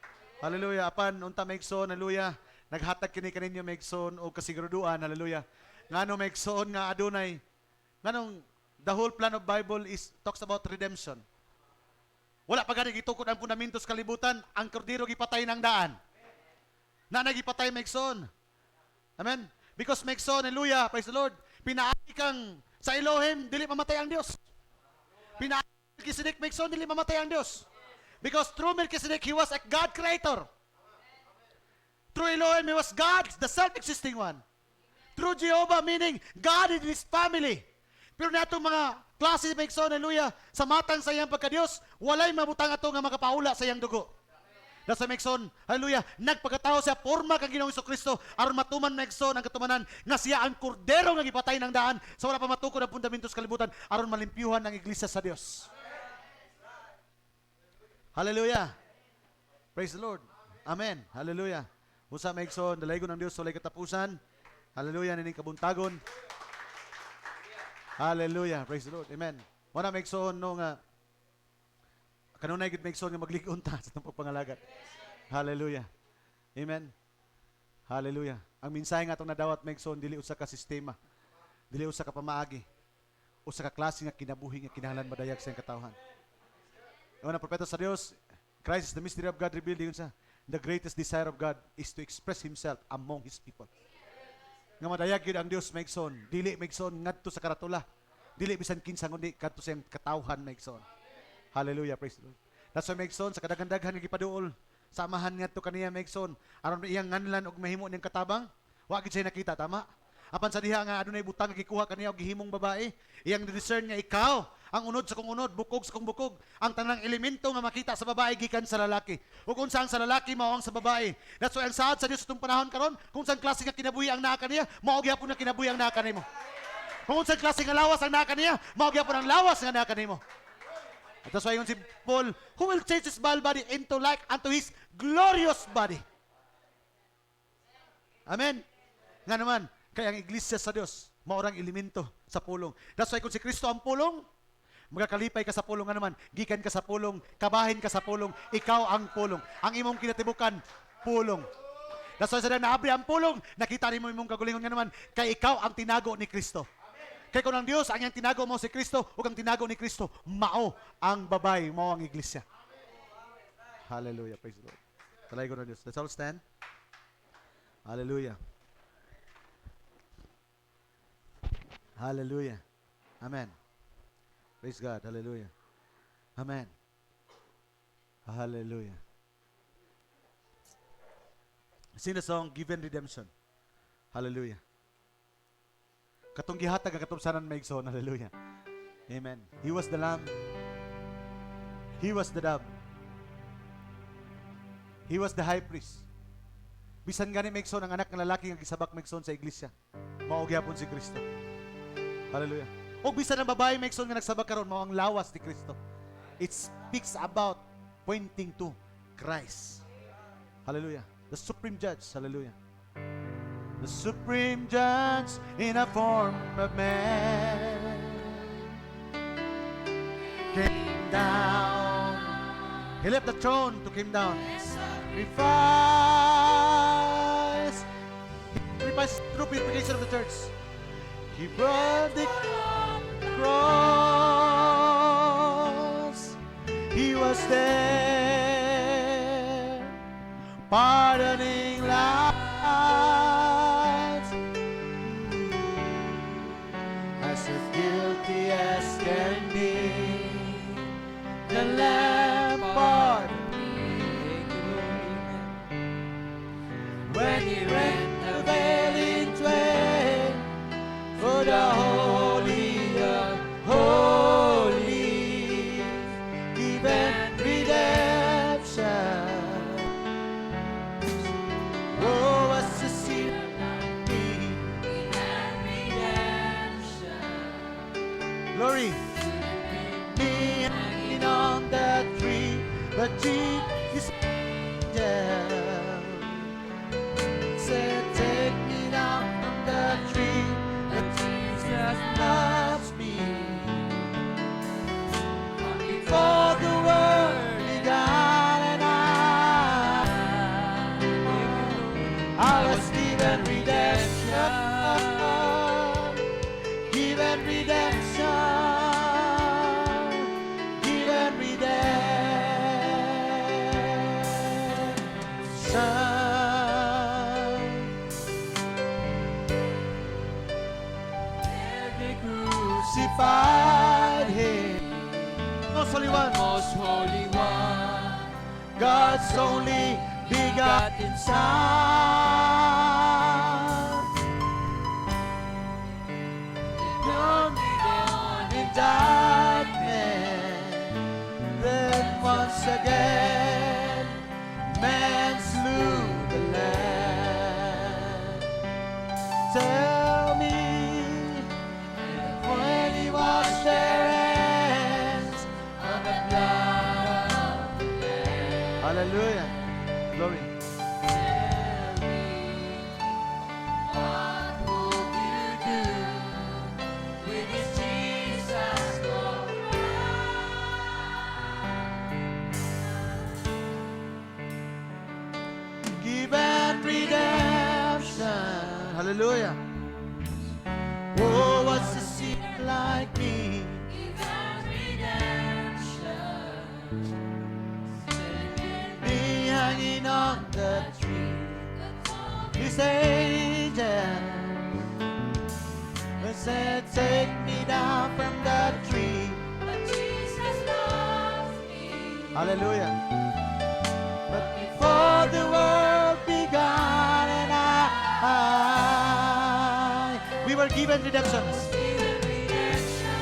Hallelujah. Apan unta maigsoon, hallelujah. Naghatag kini kaninyo maigsoon o kasiguraduan, hallelujah. Ngano maigsoon nga adunay nganong the whole plan of Bible is talks about redemption. Wala pa gani gitukod ang fundamento sa kalibutan, ang kordero gipatay ng daan. Na nagipatay maigsoon. Amen. Because maigsoon, hallelujah, praise the Lord. Pinaagi kang sa Elohim, dili mamatay ang Dios. Pinaagi kang Melchizedek maigsoon, dili mamatay ang Dios. Because through Melchizedek, he was a God creator. Through Elohim, he was God, the self-existing one. Through Jehovah, meaning God in His family. Pero natong mga klase maigsoon, hallelujah, sa matang sa iyang pagka-Dios, walay mabutang ato nga makapaula sa iyang dugo. Nasa maigsoon, hallelujah, nagpagkatao siya porma kang Ginoong Kristo aron matuman maigsoon ang katumanan nga siya ang kordero nga gipatay ng daan sa wala pa matukod ang fundamento sa kalibutan aron malimpyuhan ang iglesia sa Dios. Hallelujah. Praise the Lord. Amen. Hallelujah. Usa maigsoon, dalaygon ng Dios walay katapusan. Hallelujah, nining kabuntagon. Hallelujah. Praise the Lord. Amen. Wala maigsoon no nga kanunay gid maigsoon nga magligon ta sa itong pagpangalagat. Hallelujah. Amen. Hallelujah. Ang mensahe nga atong nadawat maigsoon dili usa ka sistema. Dili usa ka pamaagi. Usa ka klase nga kinabuhi nga kinahanglan madayag sa iyang katawhan. Ang propeta sa Dios, Christ is the mystery of God revealed. Yun sa, the greatest desire of God is to express Himself among His people. nga madayag gyud ang Dios maigsoon, dili maigsoon ngadto sa karatula. Dili bisan kinsa kundi kadto sa iyang katawhan maigsoon. Hallelujah, praise the Lord. That's why maigsoon sa kadaghan-daghan nga gipaduol, samahan ngadto kaniya maigsoon aron iyang nganlan og mahimo niyang katabang, wa gid siya nakita, tama? Apan sa diha nga adunay butang nga gikuha kaniya og gihimong babae, iyang discern nga ikaw ang unod sa kong unod, bukog sa kong bukog. Ang tanang elemento nga makita sa babae gikan sa lalaki. Ug unsa ang sa lalaki mao ang sa babae. That's why ang saad sa Dios itong panahon karon, kung saan klase nga kinabuhi ang naa kaniya, mao gyapon nga kinabuhi ang naa kanimo. Kung saan klase nga lawas ang naa kaniya, mao gyapon ang lawas nga naa kanimo. At that's why yun si Paul, who will change his vile body into like unto his glorious body. Amen. Nga naman, kaya ang iglesia sa Dios, maorang elemento sa pulong. That's why kung si Kristo ang pulong, magakalipay ka sa pulong nga naman, gikan ka sa pulong, kabahin ka sa pulong, ikaw ang pulong. Ang imong kinatibukan, pulong. That's why sa naabri ang pulong, nakita ni mo imong kagulingon nga naman, kay ikaw ang tinago ni Kristo. Kay kung ang Dios, ang iyang tinago mo si Kristo, o ang tinago ni Kristo, mao ang babay, mao ang iglesia. Hallelujah, praise the Lord. Talay ko na Diyos. Let's all stand. Hallelujah. Hallelujah. Amen. Praise God. Hallelujah. Amen. Hallelujah. Sing the song, Given Redemption. Hallelujah. Katong gihatag ang katubsanan maigsoon. Hallelujah. Amen. He was the lamb. He was the dove. He was the high priest. Bisan gani maigsoon ang anak ng lalaki nga gisabak maigsoon sa iglesia. Mao gyapon si Kristo. Hallelujah. O bisan ang babae maigsoon nga nagsabak karon, mao ang lawas ni Kristo. It speaks about pointing to Christ. Hallelujah. The supreme judge. Hallelujah. The supreme judge in a form of man came down. He left the throne to come down. Sacrifice. Sacrifice through purification of the church. He brought the cross. He was there, pardoning lives. As guilty as can be, the Lamb pardoned me. When He rent the veil in twain for the Holy of Holies, given redemption. Oh, as a sinner like me, given redemption. Glory. Me hanging on the tree, but Jesus said, take me down from the tree, but Jesus loves me. Before the world began and I was given redemption, given redemption, given redemption. They crucified Him, most holy one, God's only begotten Son. Born in darkness, then once again man slew the Lamb. Tell me, when He washed their hands on the blood of the Lamb. Hallelujah. Glory. Tell me, what would you do with this Jesus Lord? Given redemption. Hallelujah. Oh, what's a sinner like me? Given redemption. Me hanging on the tree. His angels said, take me down from the tree. But Jesus loves me. Hallelujah. But before the world began and we were given redemption. Given redemption.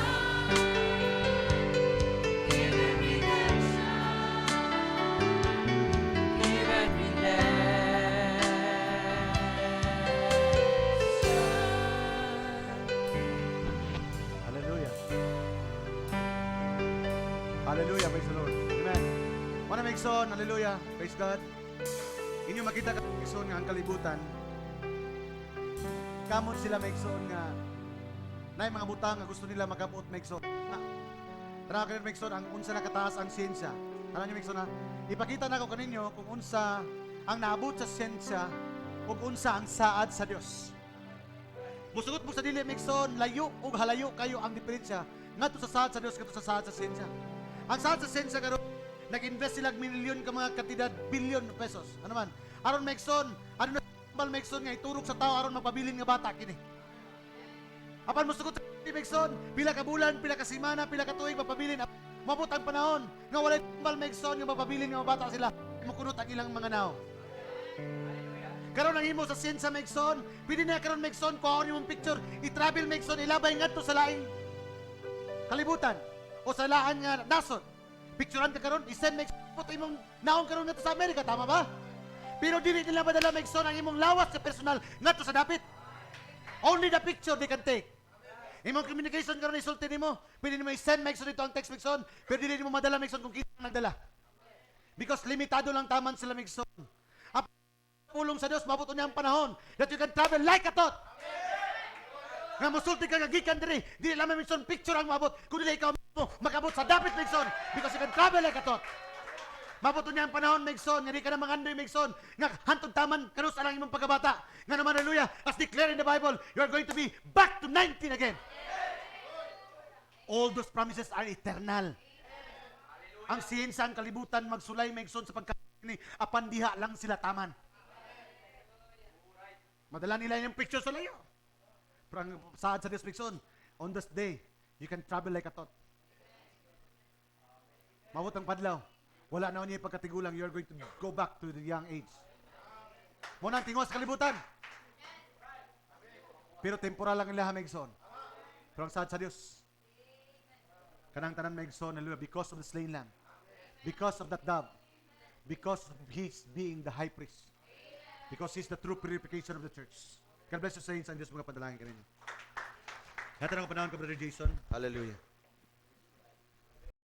Given redemption. Given redemption. Hallelujah. Hallelujah. Praise the Lord. Amen. Mana Megson, hallelujah. Praise God. Inyo makita ka Megson nga ang kalibutan. Kamot sila Megson nga na mga butang nga gusto nila magabot Megson. Tara ka Megson ang unsa nakataas ang siyensya. Tara niyo Megson ha. Ipakita na ko kaninyo kung unsa ang naabot sa siyensya ug unsa ang saad sa Dios. Musugot mo sa dili Megson, layo ug halayo kayo ang diferensya ngadto sa saad sa Dios kadto sa saad sa siyensya. Ang saad sa siyensya karon nag-invest sila milyon ka mga kantidad, billion pesos. Ano man? Aron Megson, ano na bal Megson nga iturok sa tao aron magpabilin nga bata kini. Apan musugot sa Megson, pila ka bulan, pila ka semana, pila ka tuig mapabilin. Mabot ang panahon nga walay bal Megson nga mapabilin nga bata sila. Mukunot ang ilang mga naw. Karon ang imo sa siyensya Megson, pwede na karon Megson kuhaon imong picture, i-travel Megson, ilabay ngadto sa laing kalibutan o sa laan nga nasod. Picturean ka karon, i-send Megson photo imong naong karon ngadto sa Amerika, tama ba? Pero dili nila madala Megson ang imong lawas sa personal ngadto sa dapit. Only the picture they can take. Imong communication karon isulti nimo, pwede nimo i-send Megson dito ang text Megson, pero dili nimo madala Megson kung kita nagdala. Because limitado lang taman sila Megson. Pulong sa Dios mabot unya ang panahon that you can travel like a thought. Nga musulti ka nga gikan diri, dili lamang Megson picture ang mabot, kundi ikaw mo makabot sa dapit Megson because you can travel like a thought. Mabot unya ang panahon Megson, nga di ka na mangandoy Megson, nga hantod taman kanus alang imong pagkabata. Nga naman hallelujah, as declared in the Bible, you are going to be back to 19 again. All those promises are eternal. Ang siyensya ang kalibutan magsulay Megson sa pagkakini, apan diha lang sila taman. Madala nila yung picture sa layo. Pero ang saad sa Diyos Megson, on this day, you can travel like a thought. Mabot ang padlaw. Wala na niya pagkatigulang, you're going to go back to the young age. Muna ang tingos sa kalibutan. Pero temporal lang nila Megson. Pero ang saad sa Diyos, kanang tanan Megson, hallelujah, because of the slain lamb, because of that dove, because of his being the high priest, because he's the true purification of the church. God bless you saints, ang Diyos mga padalangin kanina. Natanong ko panahon ko, Brother Jason. Hallelujah.